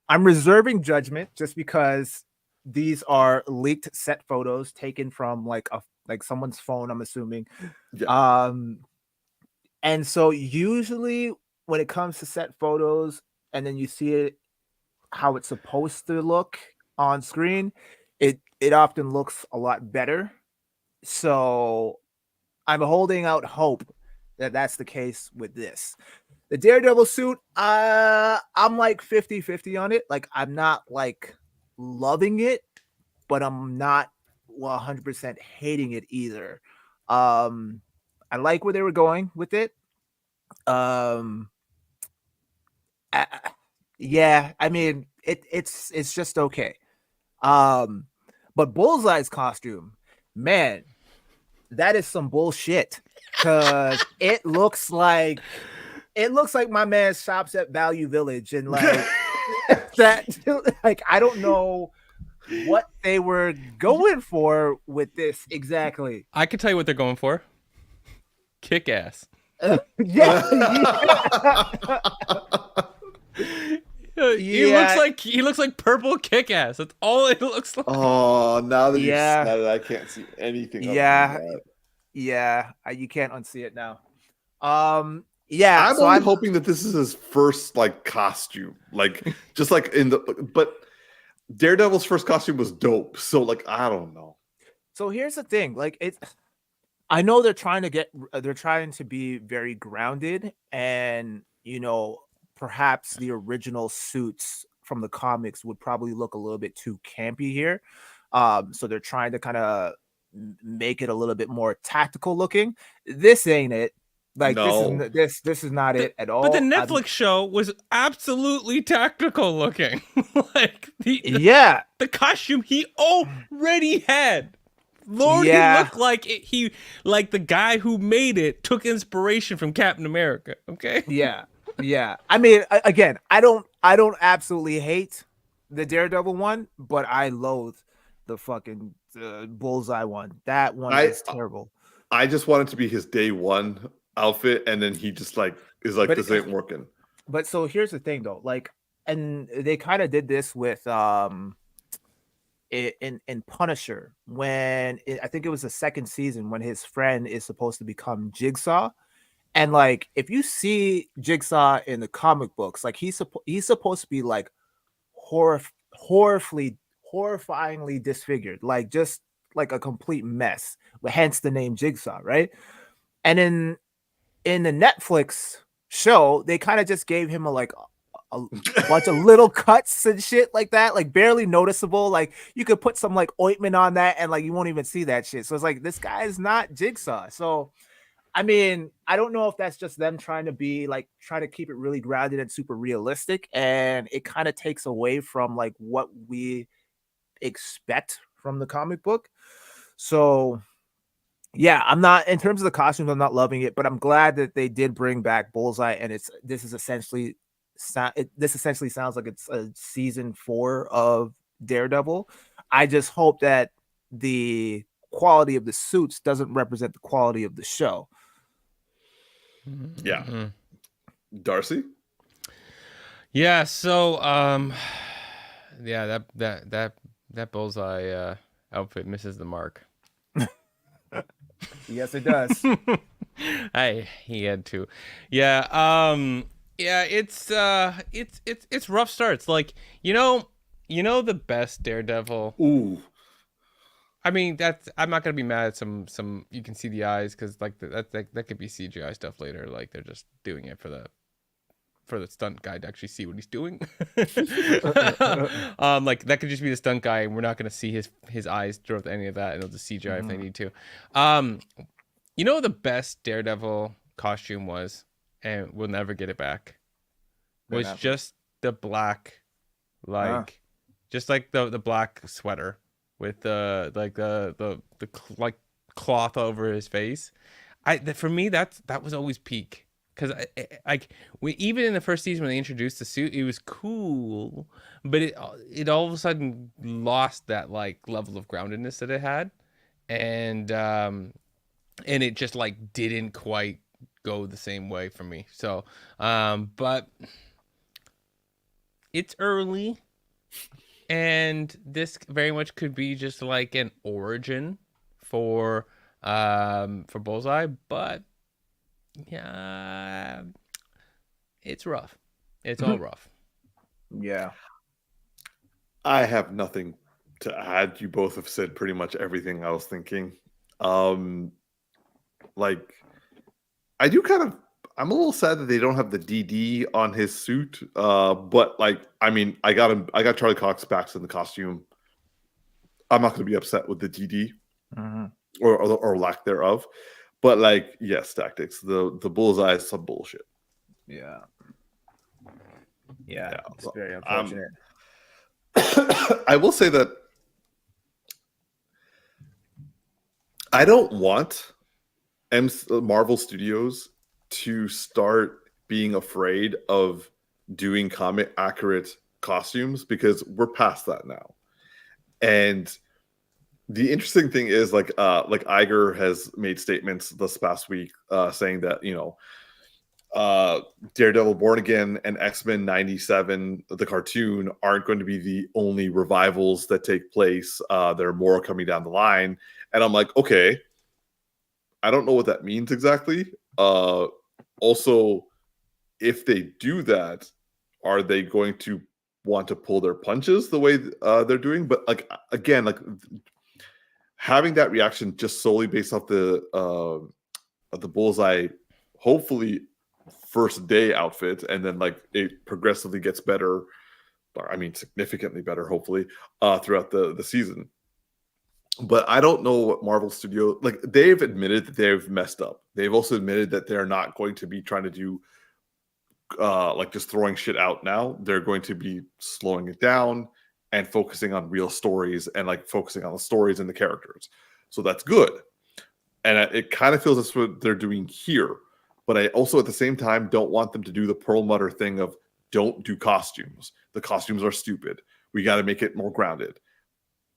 reserving judgment just because these are leaked set photos taken from like someone's phone, I'm assuming. Yeah. And so usually when it comes to set photos and then you see it how it's supposed to look on screen, it often looks a lot better. So I'm holding out hope that that's the case with this. The Daredevil suit, I'm like 50-50 on it. Like, I'm not like loving it, but I'm not 100% hating it either. I like where they were going with it. Yeah, I mean, it's just okay. But Bullseye's costume, man, that is some bullshit. Cause it looks like my man shops at Value Village, and like that. Like, I don't know what they were going for with this exactly. I can tell you what they're going for. Kick ass. Yeah. He looks like purple kick ass. That's all it looks like. Oh, now that you Yeah. said it, I can't see anything. Yeah. Other than that. Yeah, you can't unsee it now. Yeah, I'm so only I'm hoping that this is his first like costume, like just like but Daredevil's first costume was dope. So like, I don't know. So here's the thing, like I know they're trying to be very grounded, and perhaps the original suits from the comics would probably look a little bit too campy here. So they're trying to kind of make it a little bit more tactical looking. This ain't it. Like, No. this is not it at all. But the Netflix show was absolutely tactical looking. Like yeah, the costume he already had. Lord, Yeah. he looked like he like the guy who made it took inspiration from Captain America. Okay. yeah. I mean, again, I don't absolutely hate the Daredevil one, but I loathe the fucking Bullseye one. That one is terrible. I just want it to be his day one outfit, and then he just like is like, But this ain't working. But so here's the thing though, like, and they kind of did this with in Punisher, when I think it was the second season, when his friend is supposed to become Jigsaw. And like, if you see Jigsaw in the comic books, like he's supposed to be like horrifyingly disfigured, like just like a complete mess. Hence the name Jigsaw, right? And in the Netflix show, they kind of just gave him a bunch of little cuts and shit like that, like barely noticeable. Like you could put some like ointment on that and like you won't even see that shit. So it's like this guy is not Jigsaw. So I mean, I don't know if that's just them trying to keep it really grounded and super realistic, and it kind of takes away from like what we expect from the comic book. So yeah, I'm not, in terms of the costumes, I'm not loving it, but I'm glad that they did bring back Bullseye, and this essentially sounds like it's a season 4 of Daredevil. I just hope that the quality of the suits doesn't represent the quality of the show. Yeah. Mm-hmm. Darcy? Yeah, so yeah, that Bullseye outfit misses the mark. Yes, it does. He had to. Yeah, yeah, it's rough starts. Like, you know the best Daredevil. Ooh. I mean, I'm not gonna be mad at some. You can see the eyes, because like that could be CGI stuff later. Like they're just doing it for the stunt guy to actually see what he's doing. Like that could just be the stunt guy, and we're not gonna see his eyes throughout any of that, and they'll just CGI if they need to. You know what the best Daredevil costume was, and we'll never get it back, was just the black, like just like the black sweater with the like cloth over his face. For me that was always peak, because even in the first season when they introduced the suit, it was cool, but it all of a sudden lost that like level of groundedness that it had, and it just like didn't quite go the same way for me. So but it's early, and this very much could be just like an origin for Bullseye, but yeah, it's rough. It's all rough. Yeah. I have nothing to add. You both have said pretty much everything I was thinking. Like, I'm a little sad that they don't have the DD on his suit. But like, I mean, I got Charlie Cox back in the costume. I'm not going to be upset with the DD or lack thereof. But like, yes, Tactix. The Bullseye is some bullshit. Yeah. It's very unfortunate. I will say that I don't want Marvel Studios to start being afraid of doing comic accurate costumes, because we're past that now. And the interesting thing is, like Iger has made statements this past week saying that, Daredevil Born Again and X-Men 97, the cartoon, aren't going to be the only revivals that take place. There are more coming down the line. And I'm like, okay, I don't know what that means exactly. Also, if they do that, are they going to want to pull their punches the way they're doing? But like, again, like having that reaction just solely based off the Bullseye, hopefully first day outfit, and then like it progressively gets better. I mean, significantly better, hopefully, throughout the season. But I don't know what Marvel Studio, like, they've admitted that they've messed up. They've also admitted that they're not going to be trying to do like just throwing shit out now. They're going to be slowing it down and focusing on real stories, and like focusing on the stories and the characters. So that's good. And it kind of feels that's what they're doing here. But I also at the same time don't want them to do the Perlmutter thing of don't do costumes. The costumes are stupid. We got to make it more grounded.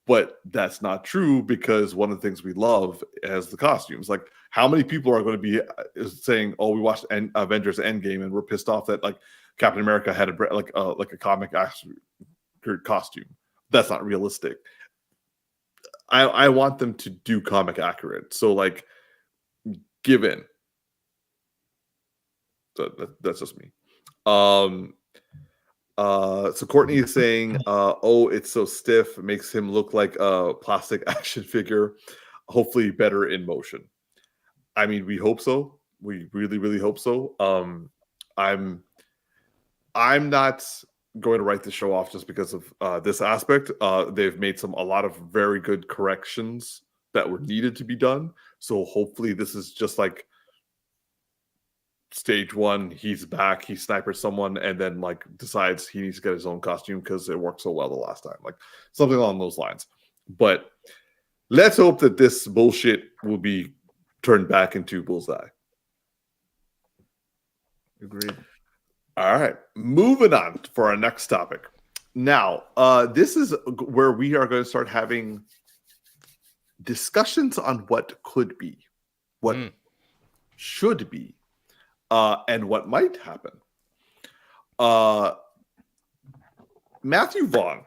But that's not true, because one of the things we love is the costumes. Like, how many people are going to be saying, "Oh, we watched Avengers Endgame and we're pissed off that like Captain America had a comic costume"? That's not realistic. I want them to do comic accurate. So like, give in. So that's just me. So Courtney is saying, "Oh, it's so stiff. It makes him look like a plastic action figure. Hopefully, better in motion." I mean, we hope so. We really, really hope so. I'm not going to write the show off just because of this aspect. They've made a lot of very good corrections that were needed to be done. So hopefully, this is just like stage one. He's back. He snipers someone, and then like decides he needs to get his own costume because it worked so well the last time. Like something along those lines. But let's hope that this bullshit will be turned back into Bullseye. Agreed. All right, moving on for our next topic. Now, this is where we are going to start having discussions on what could be, what should be, and what might happen. Matthew Vaughn,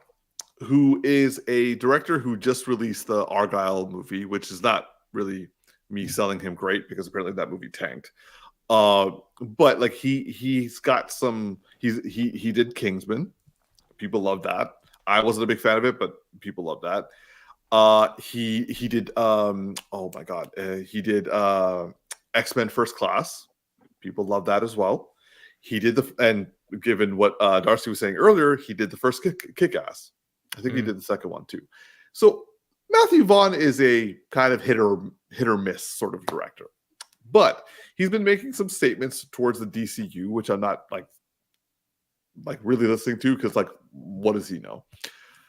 who is a director who just released the Argyle movie, which is not really me selling him great because apparently that movie tanked. But like he's got some. He did Kingsman. People love that. I wasn't a big fan of it, but people love that. He did. Oh my god. He did X-Men First Class. People love that as well. He did and given what Darcy was saying earlier, he did the first Kick-Ass. I think he did the second one too. So Matthew Vaughn is a kind of hit or miss sort of director. But he's been making some statements towards the DCU, which I'm not like really listening to because like, what does he know?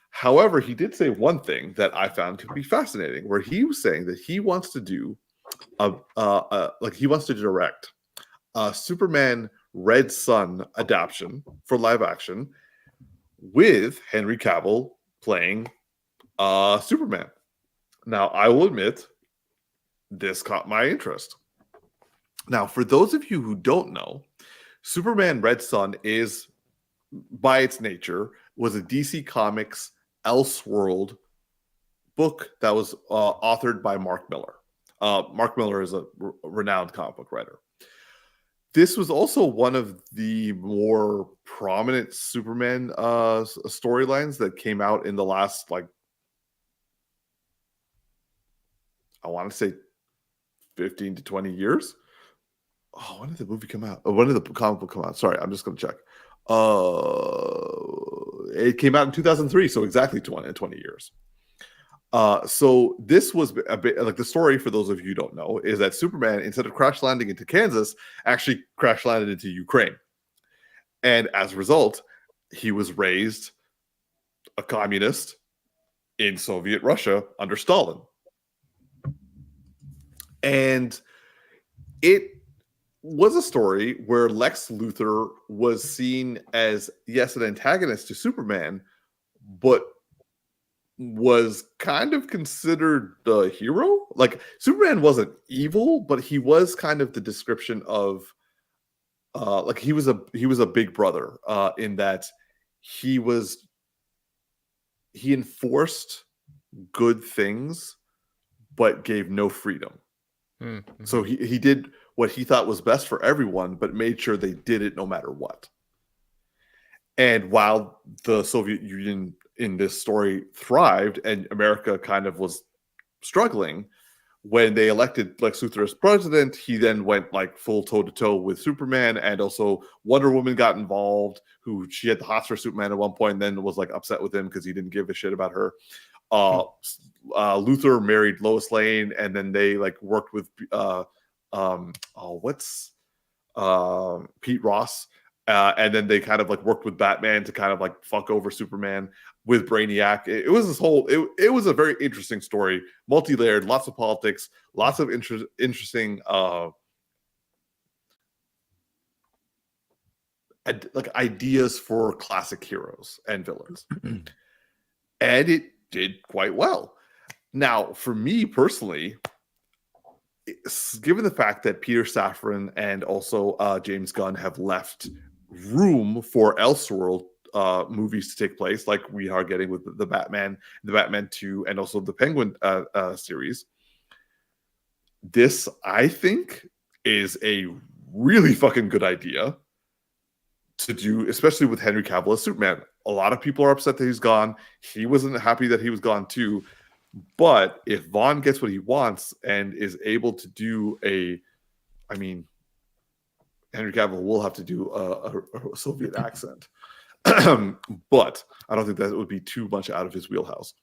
However, he did say one thing that I found to be fascinating, where he was saying that he wants to do he wants to direct a Superman Red Sun adaptation for live action with Henry Cavill playing Superman. Now, I will admit, this caught my interest. Now, for those of you who don't know, Superman Red Sun is, by its nature, was a DC Comics Elseworld book that was authored by Mark Miller. Mark Miller is a renowned comic book writer. This was also one of the more prominent Superman storylines that came out in the last, like, I want to say 15 to 20 years. Oh, when did the movie come out? When did the comic book come out? Sorry, I'm just going to check. It came out in 2003, so exactly 20 years. So this was a bit like the story, for those of you who don't know, is that Superman, instead of crash landing into Kansas, actually crash landed into Ukraine. And as a result, he was raised a communist in Soviet Russia under Stalin. And it was a story where Lex Luthor was seen as, yes, an antagonist to Superman, but was kind of considered the hero. Like, Superman wasn't evil, but he was kind of the description of like he was a big brother in that he enforced good things but gave no freedom. Mm-hmm. So he did what he thought was best for everyone, but made sure they did it no matter what. And while the Soviet Union in this story thrived and America kind of was struggling, when they elected Lex Luthor as president, he then went like full toe-to-toe with Superman, and also Wonder Woman got involved, who she had the hots for Superman at one point, and then was like upset with him because he didn't give a shit about her. Luthor married Lois Lane, and then they like worked with Pete Ross, and then they kind of like worked with Batman to kind of like fuck over Superman with Brainiac. It was this whole it was a very interesting story, multi-layered, lots of politics, lots of interesting like ideas for classic heroes and villains. And it did quite well. Now, for me personally, given the fact that Peter Safran and also James Gunn have left room for Elseworld movies to take place, like we are getting with the Batman 2, and also the Penguin series, this, I think, is a really fucking good idea to do, especially with Henry Cavill as Superman. A lot of people are upset that he's gone. He wasn't happy that he was gone too. But if Vaughn gets what he wants and is able to do I mean, Henry Cavill will have to do a Soviet accent. But I don't think that would be too much out of his wheelhouse.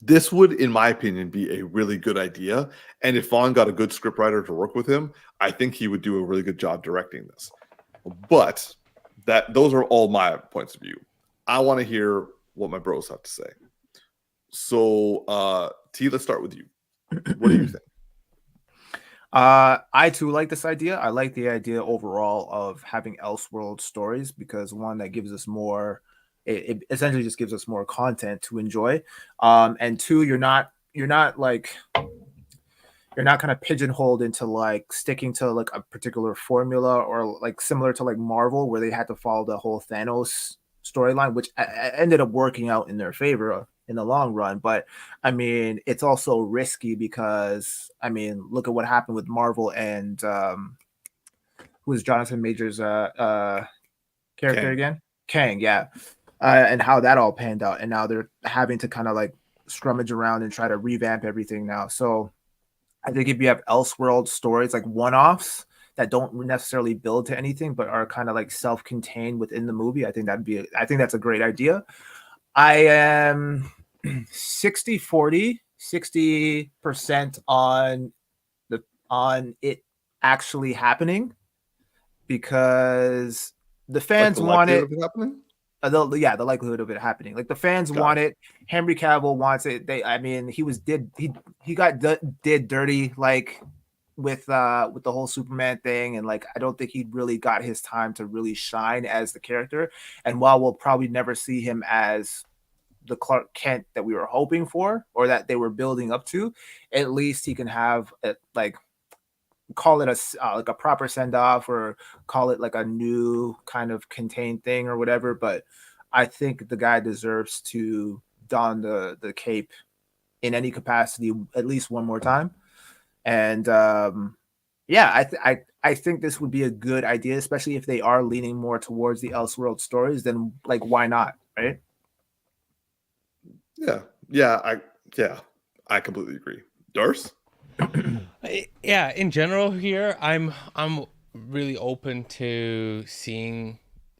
This would, in my opinion, be a really good idea. And if Vaughn got a good scriptwriter to work with him, I think he would do a really good job directing this. But those are all my points of view. I want to hear what my bros have to say. So, T, let's start with you. What do you think? I too like this idea. I like the idea overall of having Elseworld stories because one, that gives us more. It essentially just gives us more content to enjoy. And two, you're not kind of pigeonholed into like sticking to like a particular formula or like similar to like Marvel where they had to follow the whole Thanos storyline, which ended up working out in their favor in the long run. But I mean, it's also risky because I mean, look at what happened with Marvel and who is Jonathan Majors character Kang. again? Kang, yeah. And how that all panned out. And now they're having to kind of like scrummage around and try to revamp everything now. So I think if you have Elseworld stories, like one-offs that don't necessarily build to anything, but are kind of like self-contained within the movie, I think that's a great idea. I am 60-40, 60% on it actually happening because the fans want it. Happening? The likelihood of it happening. Like the fans want it. Henry Cavill wants it. He did dirty like with the whole Superman thing, and like I don't think he really got his time to really shine as the character. And while we'll probably never see him as the Clark Kent that we were hoping for or that they were building up to, at least he can have call it a proper send off or call it like a new kind of contained thing or whatever. But I think the guy deserves to don the cape in any capacity at least one more time. And I think this would be a good idea, especially if they are leaning more towards the Elseworld stories. Then like, why not, right? I completely agree. Darce? Yeah, in general here, I'm really open to seeing,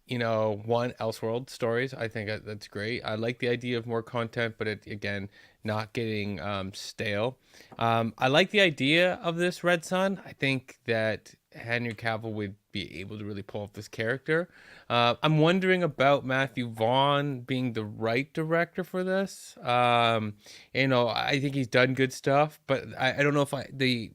one Elseworld stories. I think that's great. I like the idea of more content, but again, not getting stale. I like the idea of this Red Sun. I think that Henry Cavill would be able to really pull off this character. I'm wondering about Matthew Vaughn being the right director for this. I think he's done good stuff, but I don't know if the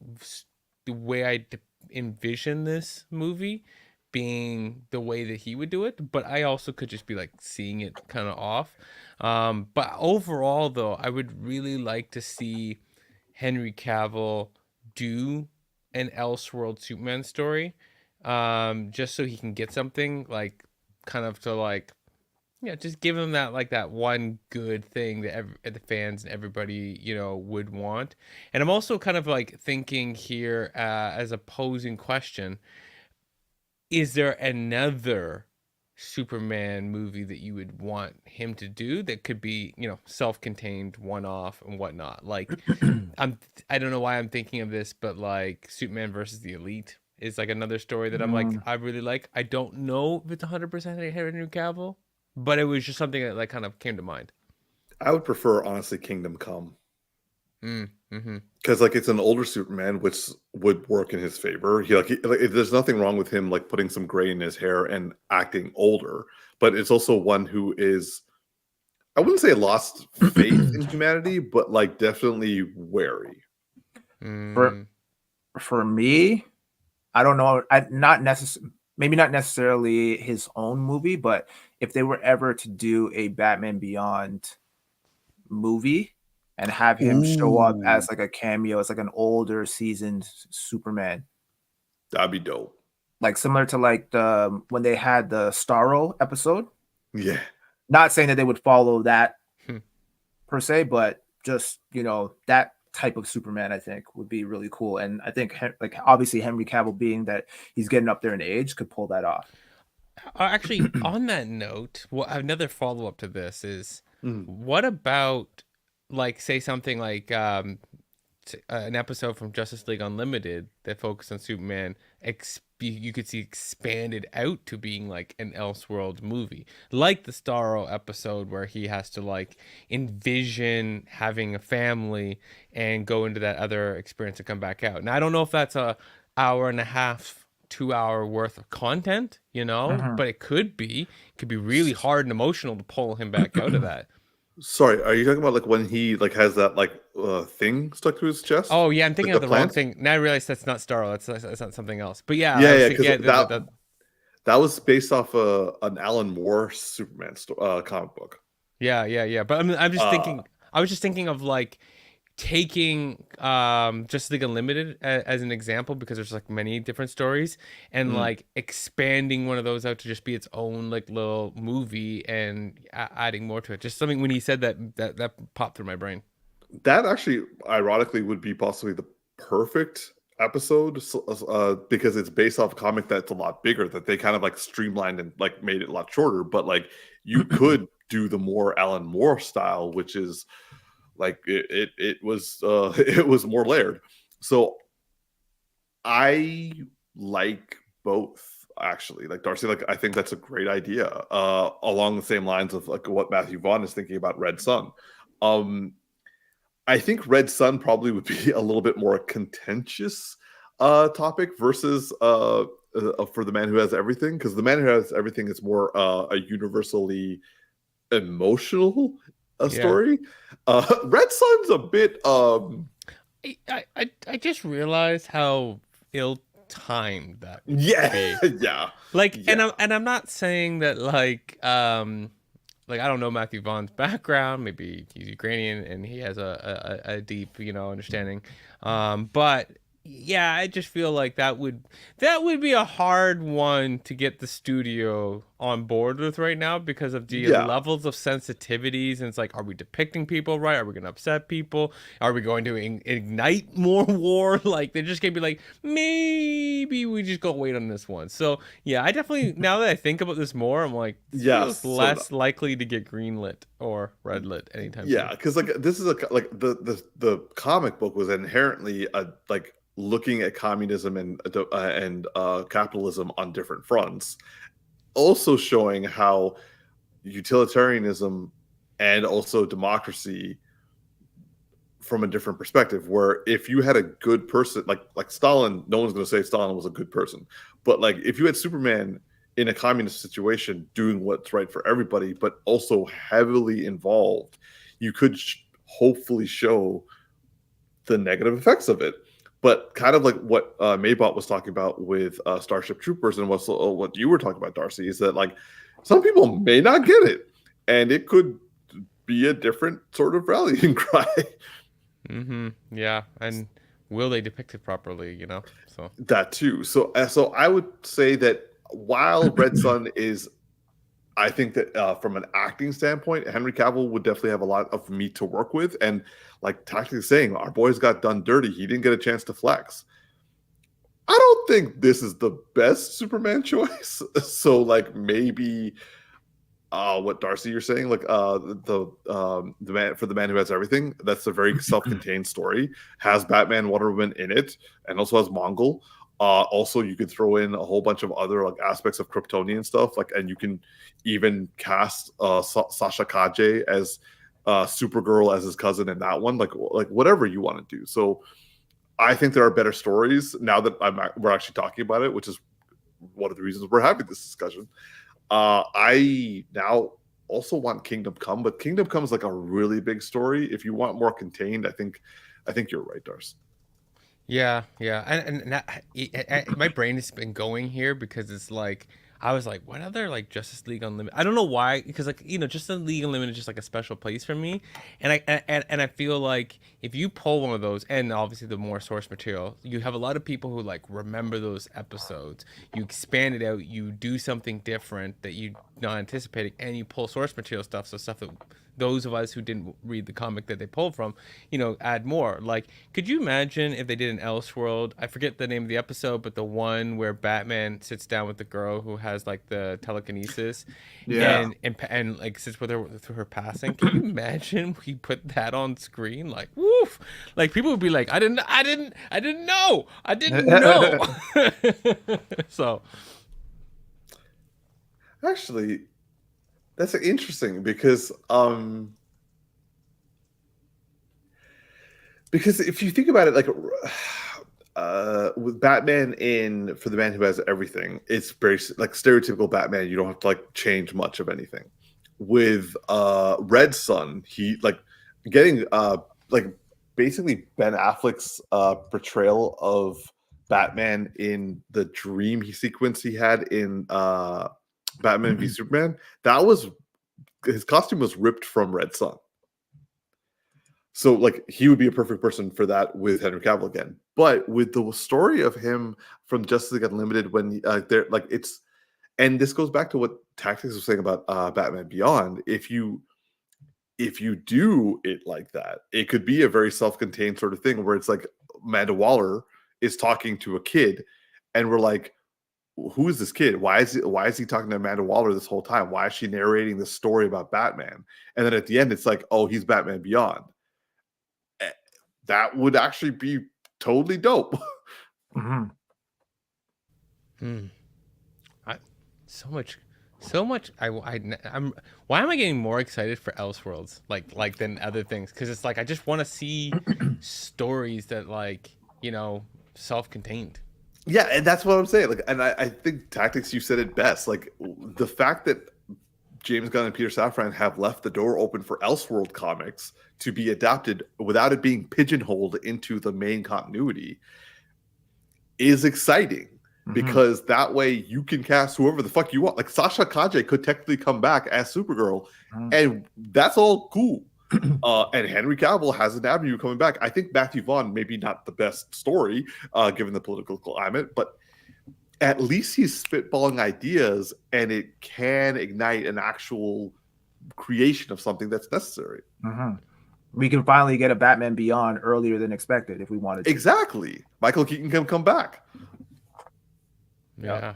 way I envision this movie being the way that he would do it, but I also could just be like seeing it kind of off. But overall, though, I would really like to see Henry Cavill do an Elseworld Superman story, just so he can get something like kind of to like, just give him that one good thing that the fans and everybody would want. And I'm also kind of like thinking here as a posing question: is there another Superman movie that you would want him to do that could be, self-contained, one-off and whatnot? Like, I don't know why I'm thinking of this, but like Superman versus the Elite is like another story that I'm like, I really like. I don't know if it's 100% Henry Cavill, but it was just something that like kind of came to mind. I would prefer, honestly, Kingdom Come. Mm-hmm. Because like it's an older Superman, which would work in his favor. There's nothing wrong with him like putting some gray in his hair and acting older, but it's also one who is, I wouldn't say lost faith in humanity, but like definitely wary. For me, I don't know. Maybe not necessarily his own movie, but if they were ever to do a Batman Beyond movie and have him show up as like a cameo, as like an older seasoned Superman, that'd be dope. Like similar to like when they had the Starro episode. Yeah. Not saying that they would follow that per se, but just that type of Superman I think would be really cool. And I think like obviously Henry Cavill, being that he's getting up there in age, could pull that off. Actually, on that note, well, another follow up to this is, Mm. what about, like, say something like an episode from Justice League Unlimited that focused on Superman, you could see expanded out to being like an Elseworld movie, like the Starro episode where he has to like envision having a family and go into that other experience and come back out. Now I don't know if that's a hour and a half, 2 hour worth of content, Mhm. but it could be. It could be really hard and emotional to pull him back out of that. Sorry, are you talking about like when he like has that like thing stuck to his chest? Oh yeah, I'm Like thinking the of the wrong plant? thing. Now I realize that's not Starro. That's not something else. But yeah, I Yeah, was yeah, thinking, because yeah, that was based off an Alan Moore Superman comic book. yeah. But I'm just Uh, thinking. I was just thinking of like taking Justice League Unlimited as an example, because there's like many different stories, and mm. like expanding one of those out to just be its own like little movie and adding more to it. Just something when he said that popped through my brain. That actually, ironically, would be possibly the perfect episode because it's based off a comic that's a lot bigger that they kind of like streamlined and like made it a lot shorter. But like you could do the more Alan Moore style, which is like it was it was more layered. So I like both actually. Like Darcy, like I think that's a great idea. Along the same lines of like what Matthew Vaughn is thinking about Red Sun. Um, I think Red Sun probably would be a little bit more contentious topic versus for the man who has everything, because the man who has everything is more a universally emotional Yeah. story. Red Sun's a bit I just realized how ill-timed that would yeah, be. yeah, Like, yeah. and I'm not saying that like I don't know Matthew Vaughn's background. Maybe he's Ukrainian and he has a deep, understanding. But yeah, I just feel like that would be a hard one to get the studio on board with right now, because of the Yeah. levels of sensitivities. And it's like, are we depicting people right? Are we going to upset people? Are we going to ignite more war? Like, they're just gonna be like, maybe we just go wait on this one. So yeah, I definitely, now that I think about this more, I'm like, this Yes. feels less likely to get greenlit or redlit anytime Yeah, soon. because like this is like the comic book was inherently like looking at communism and capitalism on different fronts, also showing how utilitarianism and also democracy from a different perspective. Where if you had a good person like Stalin, no one's going to say Stalin was a good person, but like if you had Superman in a communist situation doing what's right for everybody, but also heavily involved, you could hopefully show the negative effects of it. But kind of like what Maybot was talking about with Starship Troopers, and what you were talking about, Darcy, is that like some people may not get it, and it could be a different sort of rallying cry. Yeah, and will they depict it properly? So That too. So I would say that while Red Sun is, I think that from an acting standpoint, Henry Cavill would definitely have a lot of meat to work with. And like Tactix is saying, our boys got done dirty. He didn't get a chance to flex. I don't think this is the best Superman choice. So like maybe what Darcy you're saying, like the man for the man who has everything. That's a very self-contained story. Has Batman, Wonder Woman in it, and also has Mongol. Also, you could throw in a whole bunch of other like aspects of Kryptonian stuff, like, and you can even cast Sasha Kaje as Supergirl as his cousin in that one, like whatever you want to do. So I think there are better stories now that we're actually talking about it, which is one of the reasons we're having this discussion. I now also want Kingdom Come, but Kingdom Come is like a really big story. If you want more contained, I think you're right, Darcy. yeah, my brain has been going here because it's like, I was like, what other like Justice League Unlimited? I don't know why, because like, Justice League Unlimited is just like a special place for me, and I feel like if you pull one of those, and obviously the more source material, you have a lot of people who like remember those episodes. You expand it out, you do something different that you not anticipating, and you pull source material stuff, so stuff that those of us who didn't read the comic that they pulled from, add more. Like, could you imagine if they did an Elseworld? I forget the name of the episode, but the one where Batman sits down with the girl who has like the telekinesis, Yeah. and like sits with her through her passing. Can you imagine we put that on screen? Like, woof! Like people would be like, I didn't know. So. Actually, that's interesting because if you think about it, like with Batman in For the Man Who Has Everything, it's very like stereotypical Batman. You don't have to like change much of anything. With Red Sun, he like getting like basically Ben Affleck's portrayal of Batman in the dream sequence he had in Batman v Superman. That was his costume was ripped from Red Sun. So like he would be a perfect person for that with Henry Cavill again. But with the story of him from Justice League Unlimited, when they're like it's, and this goes back to what Tactix was saying about Batman Beyond. If you do it like that, it could be a very self-contained sort of thing where it's like Amanda Waller is talking to a kid, and we're like, who is this kid? Why is he talking to Amanda Waller this whole time? Why is she narrating this story about Batman? And then at the end, it's like, oh, he's Batman Beyond. That would actually be totally dope. Mm-hmm. So much. I'm. Why am I getting more excited for Elseworlds like than other things? Because it's like I just want to see stories that self-contained. Yeah, and that's what I'm saying. Like, and I think Tactix, you said it best. Like the fact that James Gunn and Peter Safran have left the door open for Elseworld comics to be adapted without it being pigeonholed into the main continuity is exciting. Because that way you can cast whoever the fuck you want. Like Sasha Kaje could technically come back as Supergirl, and that's all cool. And Henry Cavill has an avenue coming back. I think Matthew Vaughn maybe not the best story given the political climate, but at least he's spitballing ideas, and it can ignite an actual creation of something that's necessary. We can finally get a Batman Beyond earlier than expected if we wanted to. Exactly. Michael Keaton can come back. Yeah.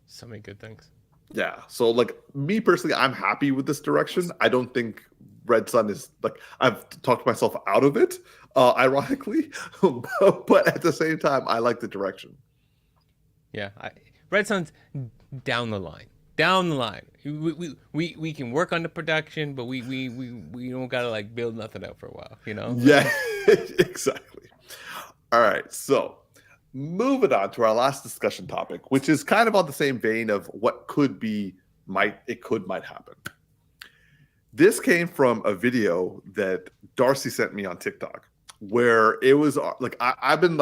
So many good things. Yeah. So like me personally, I'm happy with this direction. I don't think Red Sun is like, I've talked myself out of it, ironically, but at the same time, I like the direction. Yeah. Red Sun's down the line. We can work on the production, but we don't gotta like build nothing out for a while, Yeah, exactly. All right. So moving on to our last discussion topic, which is kind of on the same vein of what might happen. This came from a video that Darcy sent me on TikTok, where it was like I've been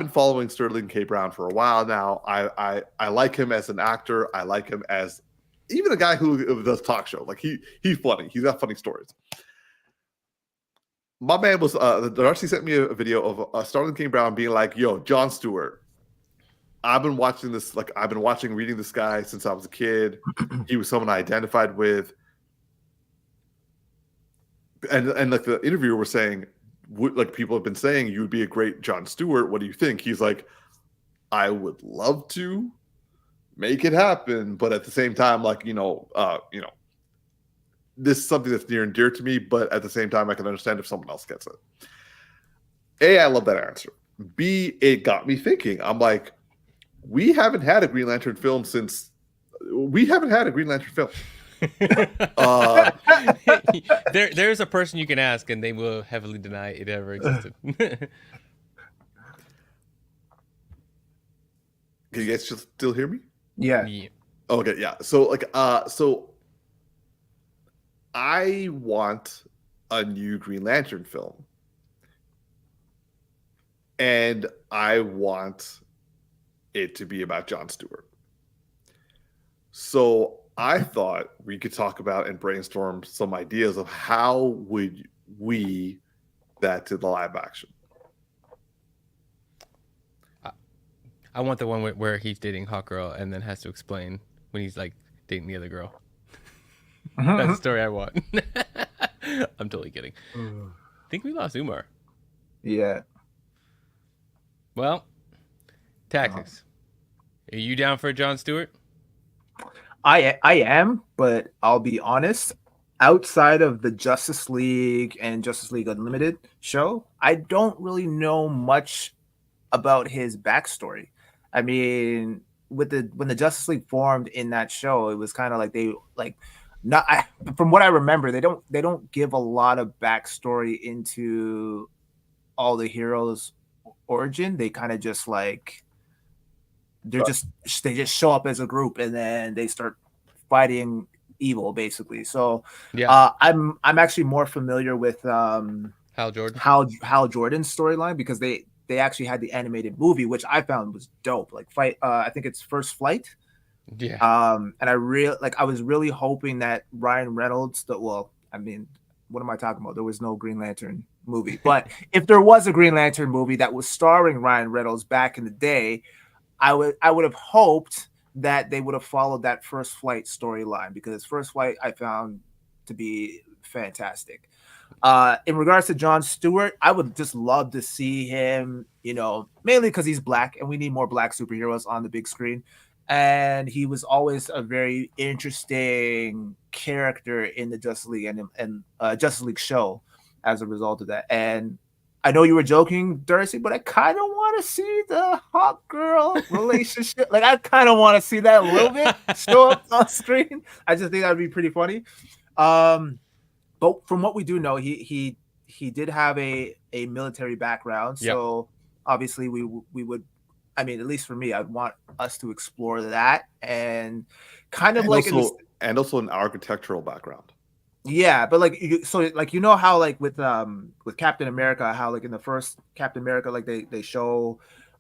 following Sterling K. Brown for a while now. I like him as an actor. I like him as even a guy who does talk show. Like he's funny. He's got funny stories. My man was Darcy sent me a video of Sterling K. Brown being like, "Yo, Jon Stewart, I've been watching this. Like I've been reading this guy since I was a kid. He was someone I identified with." And like the interviewer was saying, like people have been saying, you would be a great Jon Stewart. What do you think? He's like, I would love to make it happen, but at the same time, like this is something that's near and dear to me. But at the same time, I can understand if someone else gets it. A, I love that answer. B, it got me thinking. I'm like, we haven't had a Green Lantern film. There's a person you can ask, and they will heavily deny it ever existed. Can you guys still hear me? Yeah. Okay, yeah. So like, so I want a new Green Lantern film, and I want it to be about Jon Stewart. So I thought we could talk about and brainstorm some ideas of how would we that to the live action. I want the one where he's dating hot girl and then has to explain when he's like dating the other girl. That's the story I want. I'm totally kidding. I think we lost Umar. Yeah. Well, Tactics. Are you down for Jon Stewart? I am, but I'll be honest. Outside of the Justice League and Justice League Unlimited show, I don't really know much about his backstory. I mean, when the Justice League formed in that show, it was kind of like they like not I, from what I remember, they don't give a lot of backstory into all the heroes' origin. They kind of just like they just show up as a group and then they start fighting evil basically. So Yeah. I'm actually more familiar with Hal Jordan. Hal Jordan's storyline because they actually had the animated movie, which I found was dope. Like I think it's First Flight. Yeah. And I was really hoping that Ryan Reynolds, I mean, what am I talking about? There was no Green Lantern movie, but if there was a Green Lantern movie that was starring Ryan Reynolds back in the day, I would have hoped that they would have followed that First Flight storyline because First Flight I found to be fantastic. In regards to Jon Stewart, I would just love to see him, mainly because he's black and we need more black superheroes on the big screen. And he was always a very interesting character in the Justice League and Justice League show as a result of that. And I know you were joking, Darcy, but I kind of want to see the hot girl relationship. Like, I kind of want to see that a little bit show up on screen. I just think that would be pretty funny. But from what we do know, he did have a military background. So obviously we would, I mean, at least for me, I'd want us to explore that and kind of and also an architectural background. Yeah, but how like with Captain America, how like in the first Captain America, like they show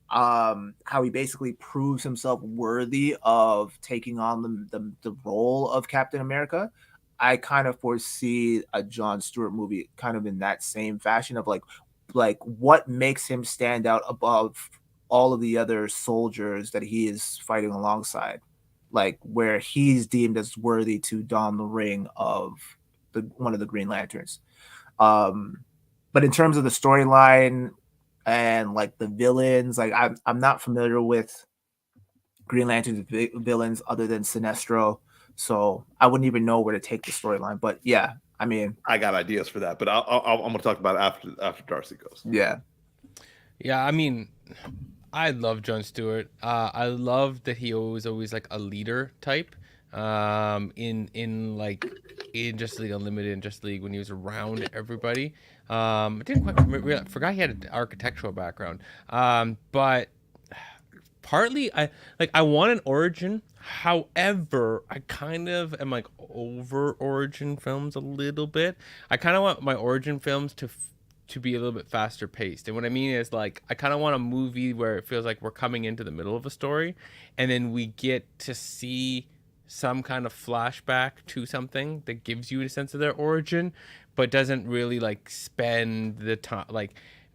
how he basically proves himself worthy of taking on the role of Captain America. I kind of foresee a Jon Stewart movie kind of in that same fashion of like what makes him stand out above all of the other soldiers that he is fighting alongside, like where he's deemed as worthy to don the ring of one of the Green Lanterns. But in terms of the storyline and like the villains, like I'm not familiar with Green Lantern's villains other than Sinestro, so I wouldn't even know where to take the storyline. But yeah, I mean, I got ideas for that, but I'm going to talk about it after Darcy goes. Yeah. I mean, I love Jon Stewart. I love that he was always like a leader type. In Justice League Unlimited and Justice League when he was around everybody. I didn't quite remember, I forgot he had an architectural background. But partly I want an origin. However, I kind of am like over origin films a little bit. I kind of want my origin films to be a little bit faster paced. And what I mean is like I kind of want a movie where it feels like we're coming into the middle of a story and then we get to see some kind of flashback to something that gives you a sense of their origin, but doesn't really like spend the time like.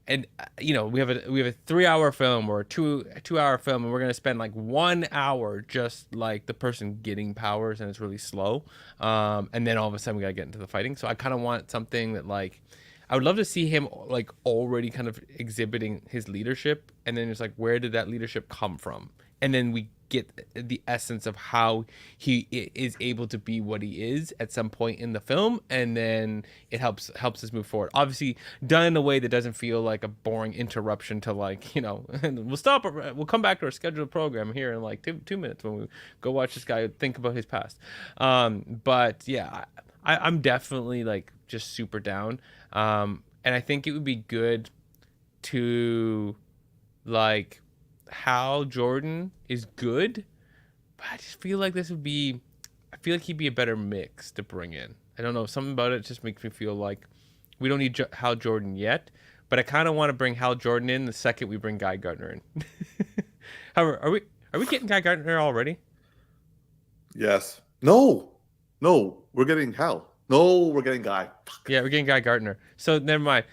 And we have a 3-hour film or a 2-hour film, and we're gonna spend like 1 hour just like the person getting powers, and it's really slow. And then all of a sudden we gotta get into the fighting. So I kind of want something that like I would love to see him like already kind of exhibiting his leadership, and then it's like where did that leadership come from, and then we get the essence of how he is able to be what he is at some point in the film, and then it helps us move forward. Obviously done in a way that doesn't feel like a boring interruption to like we'll come back to our scheduled program here in like 2 minutes when we go watch this guy think about his past. But yeah, I'm definitely like just super down, and I think it would be good to like Hal Jordan is good, but I just feel like I feel like he'd be a better mix to bring in. I don't know, something about it just makes me feel like we don't need Hal Jordan yet, but I kind of want to bring Hal Jordan in the second we bring Guy Gardner in. However, are we getting Guy Gardner already? Yes. No, we're getting Hal. No, we're getting Guy. Yeah, we're getting Guy Gardner. So never mind.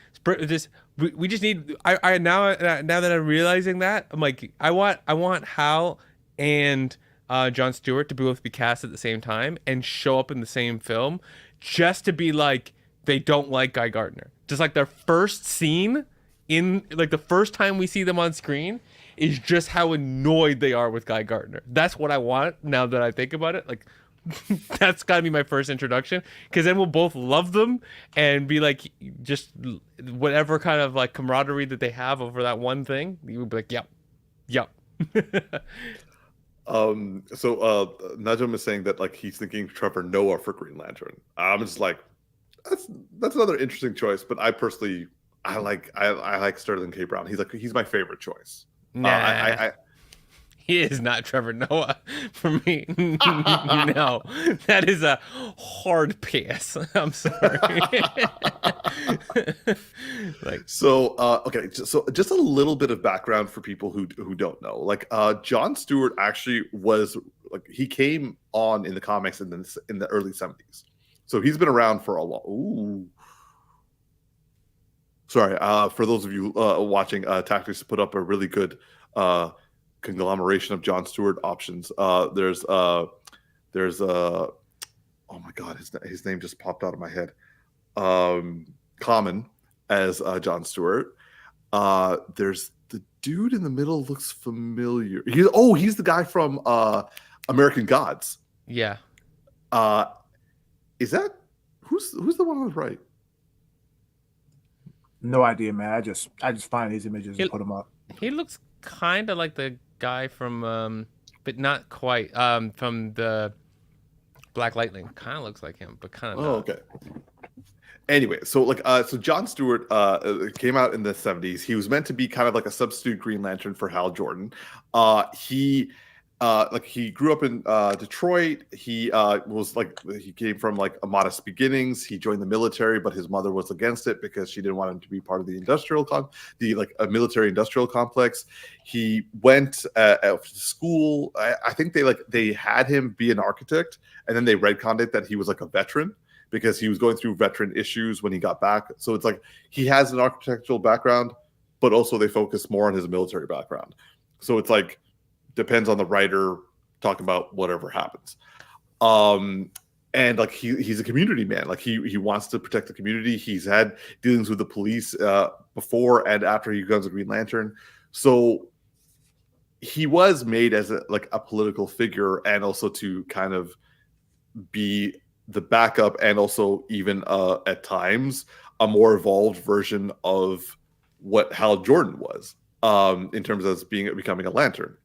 We just need. I now that I'm realizing that, I'm like I want Hal and Jon Stewart to both be cast at the same time and show up in the same film, just to be like they don't like Guy Gardner. Just like their first scene in like the first time we see them on screen is just how annoyed they are with Guy Gardner. That's what I want now that I think about it. Like that's got to be my first introduction, because then we'll both love them and be like, just whatever kind of like camaraderie that they have over that one thing, you would be like, yep. Najum is saying that like he's thinking Trevor Noah for Green Lantern. I'm just like, that's another interesting choice, but I personally I like Sterling K. Brown. He's my favorite choice. Nah. He is not Trevor Noah for me. No, that is a hard pass. I'm sorry. Okay, so just a little bit of background for people who don't know. Like, Jon Stewart actually was like, he came on in the comics in the early 70s, so he's been around for a long. Ooh. Sorry, for those of you watching, Tactix put up a really good conglomeration of Jon Stewart options. There's oh my god, his name just popped out of my head. Common as Jon Stewart. There's the dude in the middle, looks familiar. He's the guy from American Gods. Yeah. Is that who's the one on the right? No idea, man. I just find these images and put them up. He looks kind of like the guy from, but not quite, from the Black Lightning. Kind of looks like him, but kind of not. Okay. Anyway, so Jon Stewart came out in the 70s. He was meant to be kind of like a substitute Green Lantern for Hal Jordan. He grew up in Detroit. He came from like a modest beginnings. He joined the military, but his mother was against it because she didn't want him to be part of the a military industrial complex. He went to school. I think they had him be an architect, and then they retconned it that he was like a veteran, because he was going through veteran issues when he got back. So it's like he has an architectural background, but also they focus more on his military background. So it's like, depends on the writer, talk about whatever happens. And like he's a community man. Like he wants to protect the community. He's had dealings with the police before and after he becomes a Green Lantern. So he was made as a political figure, and also to kind of be the backup, and also even at times a more evolved version of what Hal Jordan was, in terms of becoming a Lantern.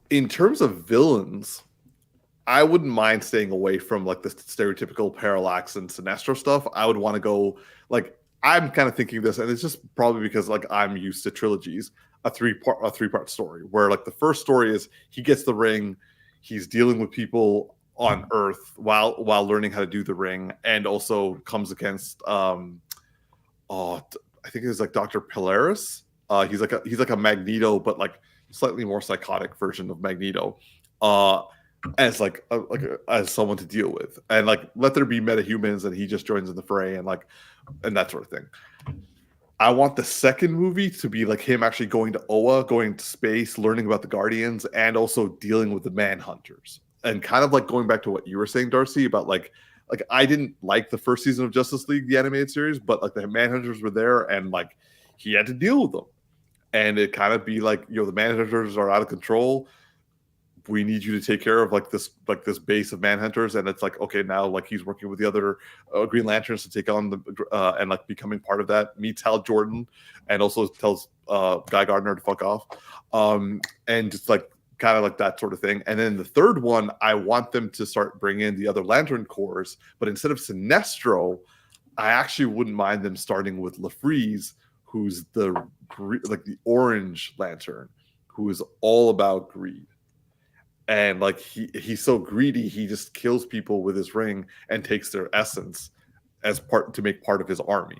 In terms of villains, I wouldn't mind staying away from like the stereotypical Parallax and Sinestro stuff. I would want to go like, I'm kind of thinking this, and it's just probably because like I'm used to trilogies, a three-part story where like the first story is he gets the ring, he's dealing with people on Earth while learning how to do the ring, and also comes against I think it was like Dr. Polaris. He's like a Magneto, but like slightly more psychotic version of Magneto, as as someone to deal with, and like let there be metahumans, and he just joins in the fray, and that sort of thing. I want the second movie to be like him actually going to Oa, going to space, learning about the Guardians, and also dealing with the Manhunters, and kind of like going back to what you were saying, Darcy, about like I didn't like the first season of Justice League, the animated series, but like the Manhunters were there, and like he had to deal with them. And it kind of be like, the Manhunters are out of control. We need you to take care of this base of Manhunters. And it's like, okay, now like he's working with the other Green Lanterns to take on the and like becoming part of that. Meets Hal Jordan, and also tells Guy Gardner to fuck off, and just like kind of like that sort of thing. And then the third one, I want them to start bringing in the other Lantern Corps, but instead of Sinestro, I actually wouldn't mind them starting with LaFreeze, who's the Orange Lantern, who is all about greed. And like he's so greedy, he just kills people with his ring and takes their essence as part to make part of his army.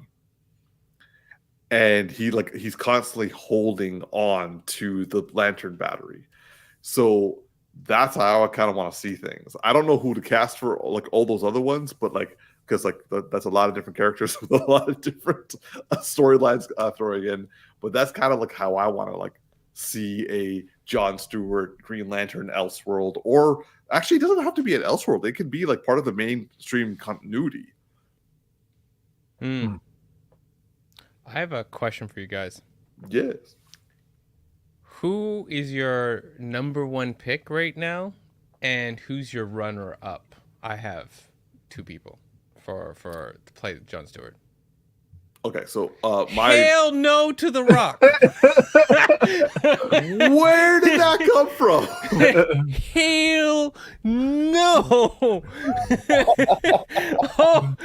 And he's constantly holding on to the Lantern battery. So that's how I kind of want to see things. I don't know who to cast for like all those other ones, but like, because like that's a lot of different characters with a lot of different storylines throwing in. But that's kind of like how I want to like see a Jon Stewart Green Lantern Elseworld, or actually, it doesn't have to be an Elseworld. It could be like part of the mainstream continuity. I have a question for you guys. Yes. Who is your number one pick right now, and who's your runner up? I have two people for to play Jon Stewart. Okay, so my Hell no to The Rock. where did that come from? Hell no. Oh,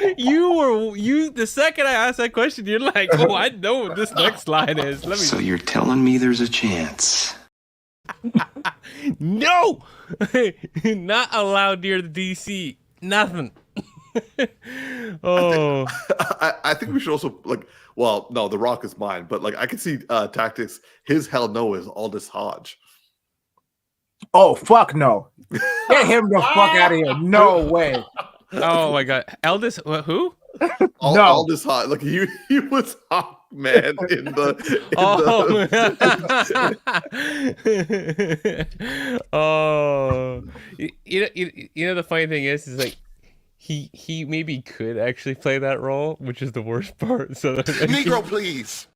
you the second I asked that question, you're like, oh, I know what this next line is. Let me So you're telling me there's a chance? No. Not allowed near the DC. Nothing. Oh, I think we should also like. Well, no, The Rock is mine, but like I can see Tactix. His hell no is Aldous Hodge. Oh fuck no! Get him the fuck out of here! No way! oh my God, Eldest, who? No. Aldous Hodge. Like he was Hawkman in the. Oh, you know the funny thing is like he maybe could actually play that role, which is the worst part. So Negro, please.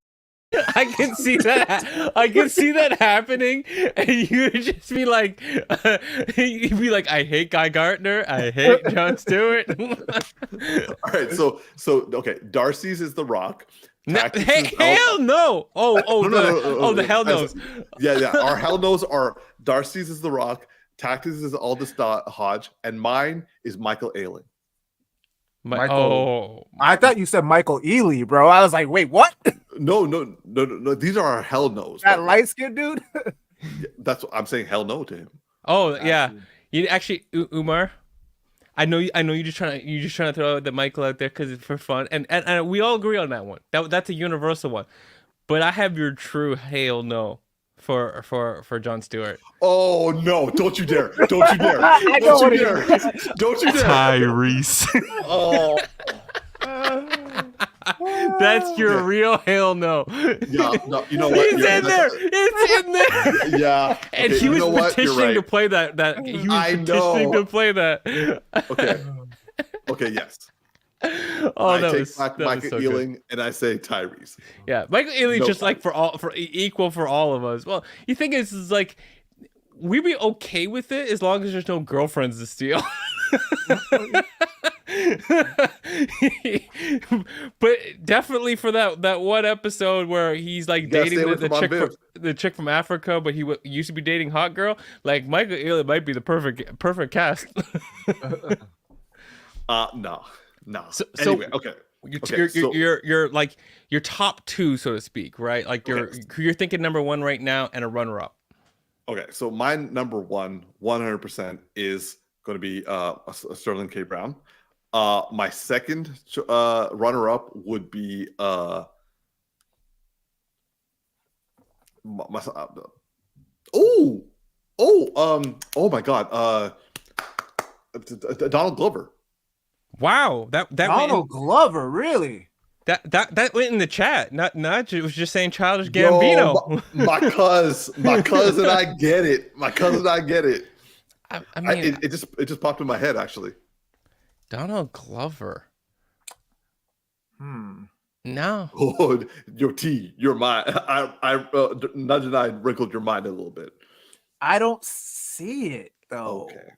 I can see that. I can see that happening, and you would just be like, you'd be like, I hate Guy Gardner. I hate Jon Stewart. All right, so okay, Darcy's is The Rock. Hey, hell no! The hell no's. Yeah. Our hell no's are Darcy's is The Rock, Tactix is Aldous Hodge, and mine is Michael Ailing. I thought you said Michael Ealy, bro. I was like, wait, what? No. These are our hell no's. That light skinned dude? That's what I'm saying. Hell no to him. Oh yeah, you actually, Umar. I know you're just trying to throw the Michael out there because it's for fun, and we all agree on that one. That's a universal one. But I have your true hell no for Jon Stewart. Oh no! Don't you dare! Don't you dare! Don't you dare! Don't you dare! Tyrese. Oh. That's your real hell no. Yeah, no, you know what? It's in there. It's in there. Yeah. And okay, he was petitioning right. to play that. He was I petitioning know. to play that. Okay, yes. Oh, I that take was back that Michael was so Ealing good. and I say Tyrese. Yeah, Michael Ealy No just like for equal for all of us. Well, you think it's like we'd be okay with it as long as there's no girlfriends to steal. But definitely for that one episode where he's like dating the chick from Africa, but he used to be dating hot girl. Like Michael Ealy might be the perfect cast. No. So Anyway, okay. You're like your top two, so to speak, right? Like you're thinking number one right now and a runner up. Okay, so my number one, 100% is going to be Sterling K. Brown. My second runner up would be oh my God, Donald Glover. Wow, that Donald Glover, really? That went in the chat. Not it was just saying Childish Gambino. Yo, my cousin, I get it. My cousin, I get it. I mean, it just popped in my head actually. Donald Glover. No. Oh, your T, your mind. I Nudge and I wrinkled your mind a little bit. I don't see it though. Okay.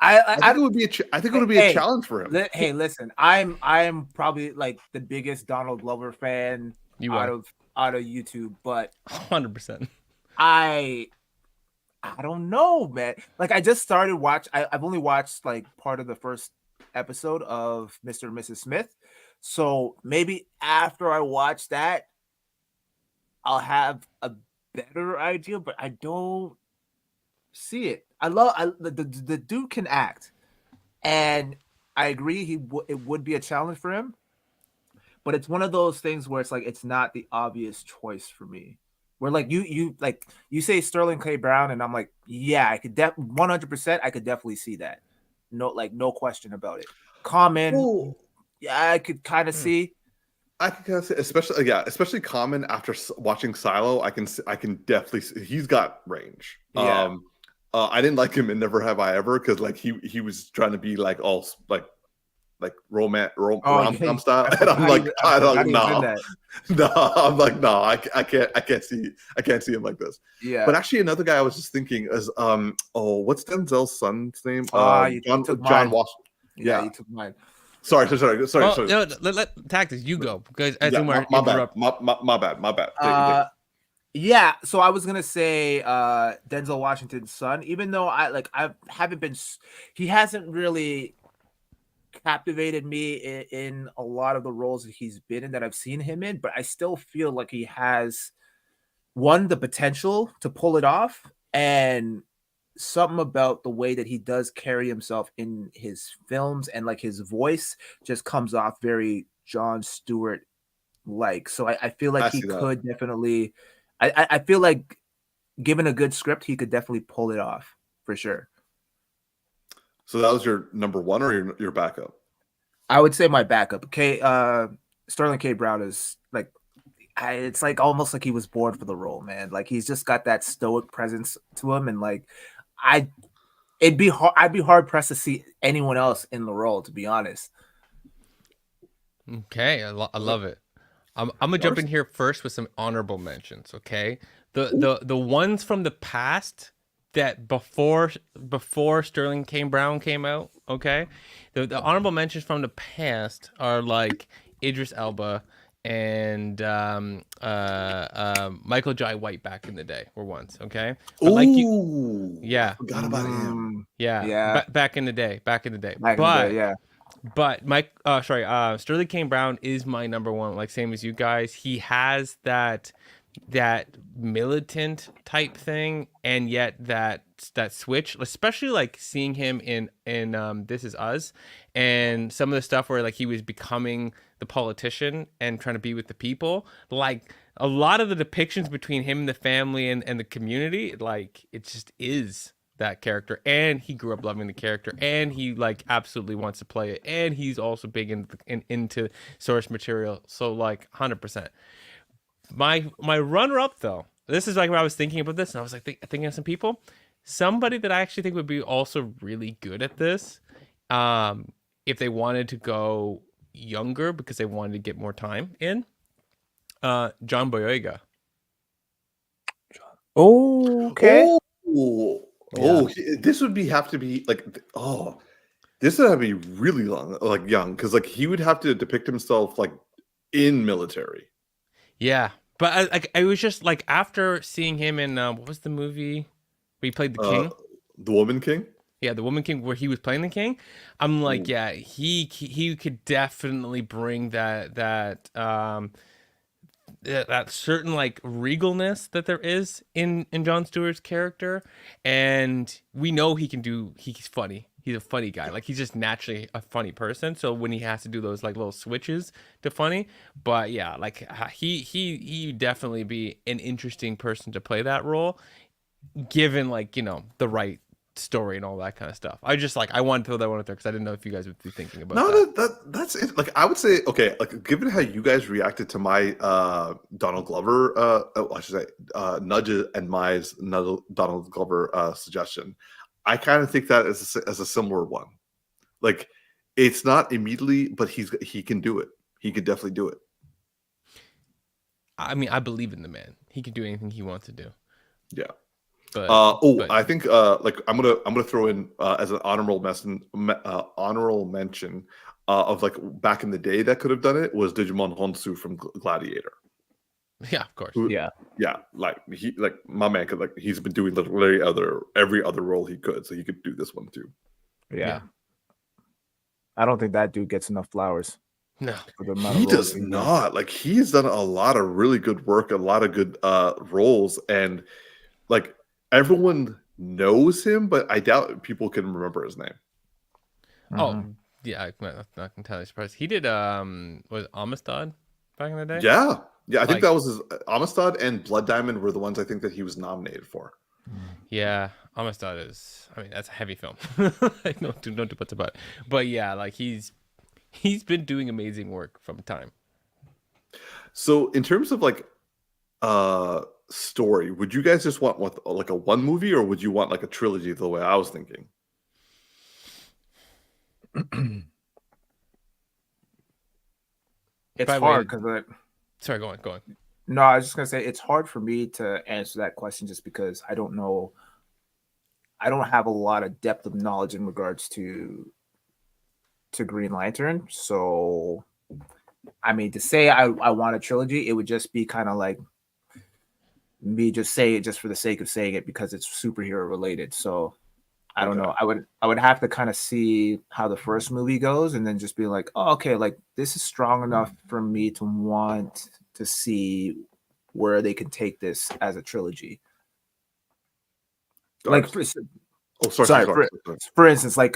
I think it would be a challenge for him. Hey, listen, I'm probably like the biggest Donald Glover fan out of YouTube, but 100%. I don't know, man. Like I just started I've only watched like part of the first episode of Mr. and Mrs. Smith. So maybe after I watch that, I'll have a better idea, but I don't see it. The dude can act, and I agree it would be a challenge for him, but it's one of those things where it's like it's not the obvious choice for me. Where like you say Sterling K. Brown, and I'm like, yeah, I could 100%, I could definitely see that. No question about it. Common, yeah, I could kind of see. I can kind of say, especially Common after watching Silo, I can definitely see he's got range. Yeah. I didn't like him in Never Have I Ever because like he was trying to be like all like rom-com style, and I'm like, I don't know, no, I'm like, no, I can't see him like this. Yeah. But actually, another guy I was just thinking is what's Denzel's son's name? You took John mine. Washington. Yeah, you took mine. Sorry. Well, no, let Tactix, you go because as Umar my interrupt. bad. Take it. Yeah, so I was gonna say Denzel Washington's son, even though he hasn't really captivated me in a lot of the roles that he's been in that I've seen him in, but I still feel like he has the potential to pull it off, and something about the way that he does carry himself in his films and like his voice just comes off very Jon Stewart like. So I feel like he could definitely. I feel like given a good script, he could definitely pull it off for sure. So that was your number one or your backup? I would say my backup. Sterling K. Brown is like, it's like almost like he was born for the role, man. Like he's just got that stoic presence to him, and like I'd be hard pressed to see anyone else in the role, to be honest. Okay, I love it. I'm gonna jump in here first with some honorable mentions. Okay, the ones from the past that before Sterling K. Brown came out. Okay, the honorable mentions from the past are like Idris Elba and Michael Jai White back in the day were ones. Okay, but like I forgot about him. Yeah. Back in the day. But Sterling K. Brown is my number one, like same as you guys. He has that militant type thing, and yet that switch, especially like seeing him in This Is Us, and some of the stuff where like he was becoming the politician and trying to be with the people. Like a lot of the depictions between him and the family and the community, like it just is that character, and he grew up loving the character, and he like absolutely wants to play it, and he's also big into source material. So like 100%. My runner up though, this is like when I was thinking about this, and I was like thinking of some people, somebody that I actually think would be also really good at this, if they wanted to go younger because they wanted to get more time in, John Boyega. Oh, okay. This would have to be like, this would have to be really long, like young, because like he would have to depict himself like in military. Yeah, but I was just like after seeing him in what was the movie where he played the king? The Woman King. Yeah, the Woman King, where he was playing the king. I'm like, yeah, he could definitely bring that certain like regalness that there is in Jon Stewart's character, and we know he's funny. He's a funny guy. Like he's just naturally a funny person. So when he has to do those like little switches to funny, but yeah, like he definitely be an interesting person to play that role, given like the right story and all that kind of stuff. I just like I wanted to throw that one out there because I didn't know if you guys would be thinking about that's it. Like I would say, okay, like given how you guys reacted to my Donald Glover, I should say Nudge and my Donald Glover suggestion, I kind of think that as a similar one. Like it's not immediately, but he can do it. He could definitely do it. I mean, I believe in the man. He can do anything he wants to do. Yeah. But, I think like I'm gonna throw in as an honorable mention of like back in the day that could have done it was Digimon Honsu from Gladiator. Yeah, of course. Like he like my man could like he's been doing literally every other role he could, so he could do this one too. Yeah. I don't think that dude gets enough flowers. No, he does not. Like he's done a lot of really good work, a lot of good roles, and like everyone knows him, but I doubt people can remember his name. Oh, yeah, I can tell you surprised. He did was Amistad back in the day? Yeah, I think that was his Amistad and Blood Diamond were the ones I think that he was nominated for. Yeah, Amistad is, I mean, that's a heavy film. Don't do what's about it. But yeah, like he's been doing amazing work from time. So in terms of like story, would you guys just want like a one movie, or would you want like a trilogy the way I was thinking? It's By the way, hard because sorry, go on. no, I was just gonna say it's hard for me to answer that question just because I don't know. I don't have a lot of depth of knowledge in regards to Green Lantern. So, I mean, to say I want a trilogy, it would just be kind of like me just say it just for the sake of saying it because it's superhero related. So, I don't Okay. know. I would have to kind of see how the first movie goes and then just be like, oh, okay, like this is strong enough for me to want to see where they can take this as a trilogy. Like, Oh, sorry. sorry, for instance, like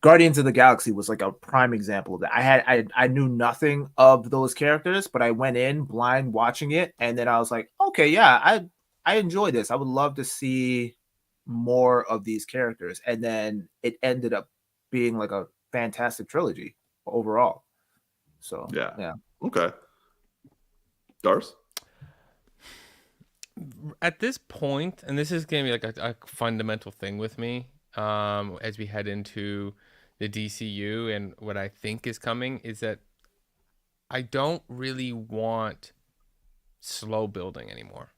Guardians of the Galaxy was like a prime example of that. I knew nothing of those characters, but I went in blind watching it, and then I was like, okay, yeah, I enjoy this. I would love to see more of these characters, and then it ended up being like a fantastic trilogy overall. So yeah. Okay. Dars? At this point, and this is gonna be like a fundamental thing with me, as we head into the DCU and what I think is coming, is that I don't really want slow building anymore.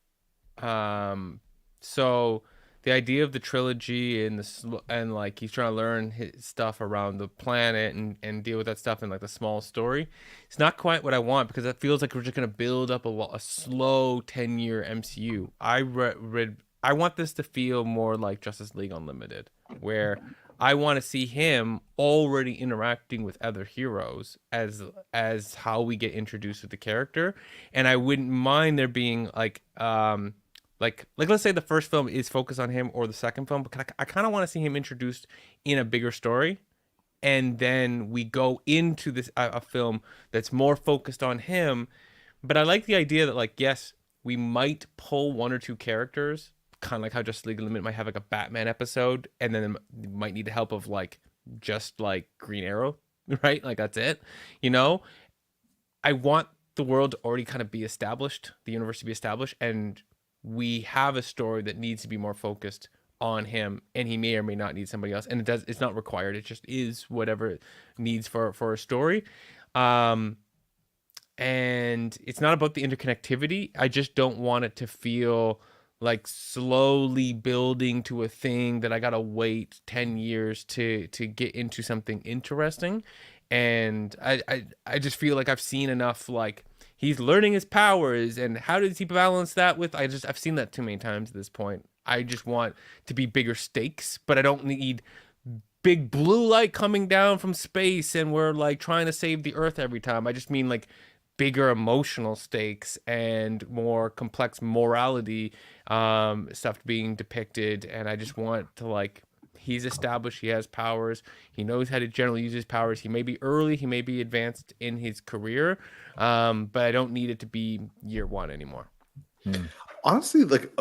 So the idea of the trilogy and and like he's trying to learn his stuff around the planet and deal with that stuff in like the small story, it's not quite what I want, because it feels like we're just gonna build up a slow 10-year MCU. I want this to feel more like Justice League Unlimited, where I want to see him already interacting with other heroes as how we get introduced to the character. And I wouldn't mind there being like let's say the first film is focused on him, or the second film, but I kind of want to see him introduced in a bigger story, and then we go into this a film that's more focused on him. But I like the idea that, like, yes, we might pull one or two characters, kind of like how Justice League Unlimited might have like a Batman episode, and then they might need the help of like just like Green Arrow, right? Like that's it, you know. I want the world to already kind of be established, the universe to be established, and we have a story that needs to be more focused on him, and he may or may not need somebody else, and it's not required, it just is whatever it needs for a story. And it's not about the interconnectivity. I just don't want it to feel like slowly building to a thing that I gotta wait 10 years to get into something interesting. And I just feel like I've seen enough, like he's learning his powers, and how does he balance that with, I've seen that too many times at this point. I just want to be bigger stakes, but I don't need big blue light coming down from space and we're like trying to save the earth every time. I just mean like bigger emotional stakes and more complex morality stuff being depicted. And I just want to, like, he's established, he has powers, he knows how to generally use his powers. He may be early, he may be advanced in his career, but I don't need it to be year one anymore. Honestly, like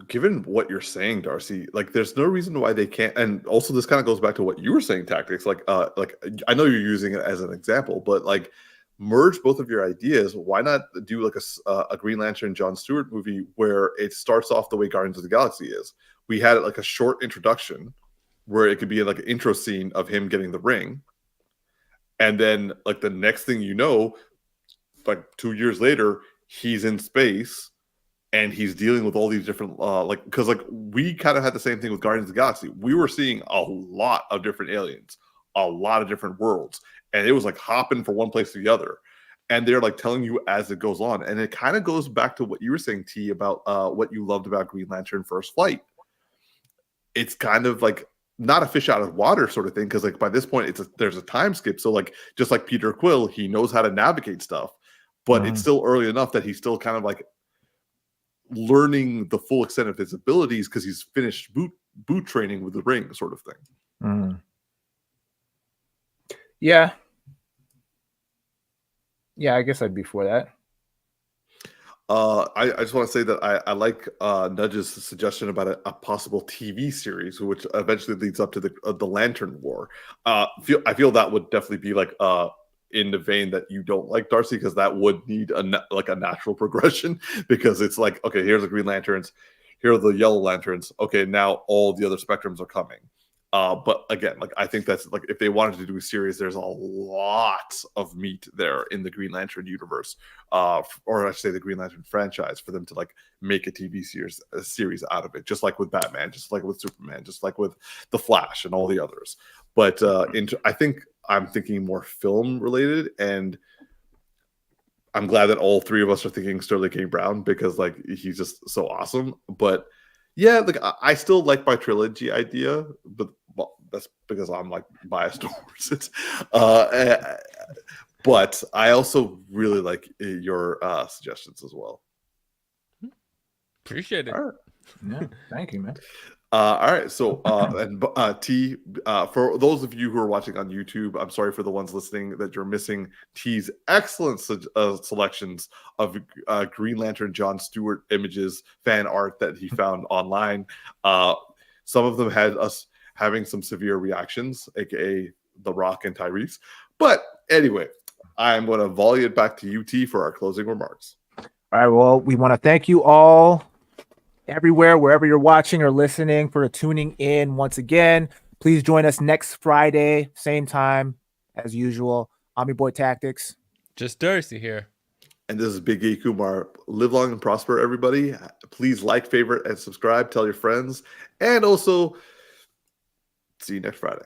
given what you're saying, Darcy, like there's no reason why they can't. And also this kind of goes back to what you were saying, Tactics. Like I know you're using it as an example, but like merge both of your ideas. Why not do like a Green Lantern John Stewart movie where it starts off the way Guardians of the Galaxy is? We had like a short introduction where it could be like an intro scene of him getting the ring, and then like the next thing you know, like 2 years later, he's in space and he's dealing with all these different like, because like we kind of had the same thing with Guardians of the Galaxy. We were seeing a lot of different aliens, a lot of different worlds, and it was like hopping from one place to the other, and they're like telling you as it goes on. And it kind of goes back to what you were saying, T, about what you loved about Green Lantern First Flight. It's kind of like not a fish out of water sort of thing, because like by this point there's a time skip. So like just like Peter Quill, he knows how to navigate stuff, but it's still early enough that he's still kind of like learning the full extent of his abilities because he's finished boot training with the ring, sort of thing. Yeah, I guess I'd be for that. I just want to say that I like Nudge's suggestion about a possible TV series, which eventually leads up to the Lantern War. I feel that would definitely be like in the vein that you don't like Darcy, because that would need a natural progression, because it's like, okay, here's the Green Lanterns, here are the Yellow Lanterns, okay, now all the other spectrums are coming. But again, like, I think that's like, if they wanted to do a series, there's a lot of meat there in the Green Lantern universe, or I should say the Green Lantern franchise, for them to like make a TV series out of it, just like with Batman, just like with Superman, just like with the Flash and all the others. But I think I'm thinking more film related, and I'm glad that all three of us are thinking Sterling K. Brown, because like, he's just so awesome. But yeah, like, I still like my trilogy idea, but well, that's because I'm like biased towards it. But I also really like your suggestions as well. Appreciate it. All right. Yeah, thank you, man. All right, so T, for those of you who are watching on YouTube, I'm sorry for the ones listening that you're missing T's excellent selections of Green Lantern John Stewart images, fan art that he found online. Some of them had us having some severe reactions, aka The Rock and Tyrese. But anyway, I'm going to volley it back to UT for our closing remarks. All right, well, we want to thank you all everywhere, wherever you're watching or listening, for tuning in once again. Please join us next Friday, same time as usual. I'm your boy Tactix. Just Darcy here. And this is Big Geeky Umar. Live long and prosper, everybody. Please like, favorite, and subscribe. Tell your friends. And also, see you next Friday.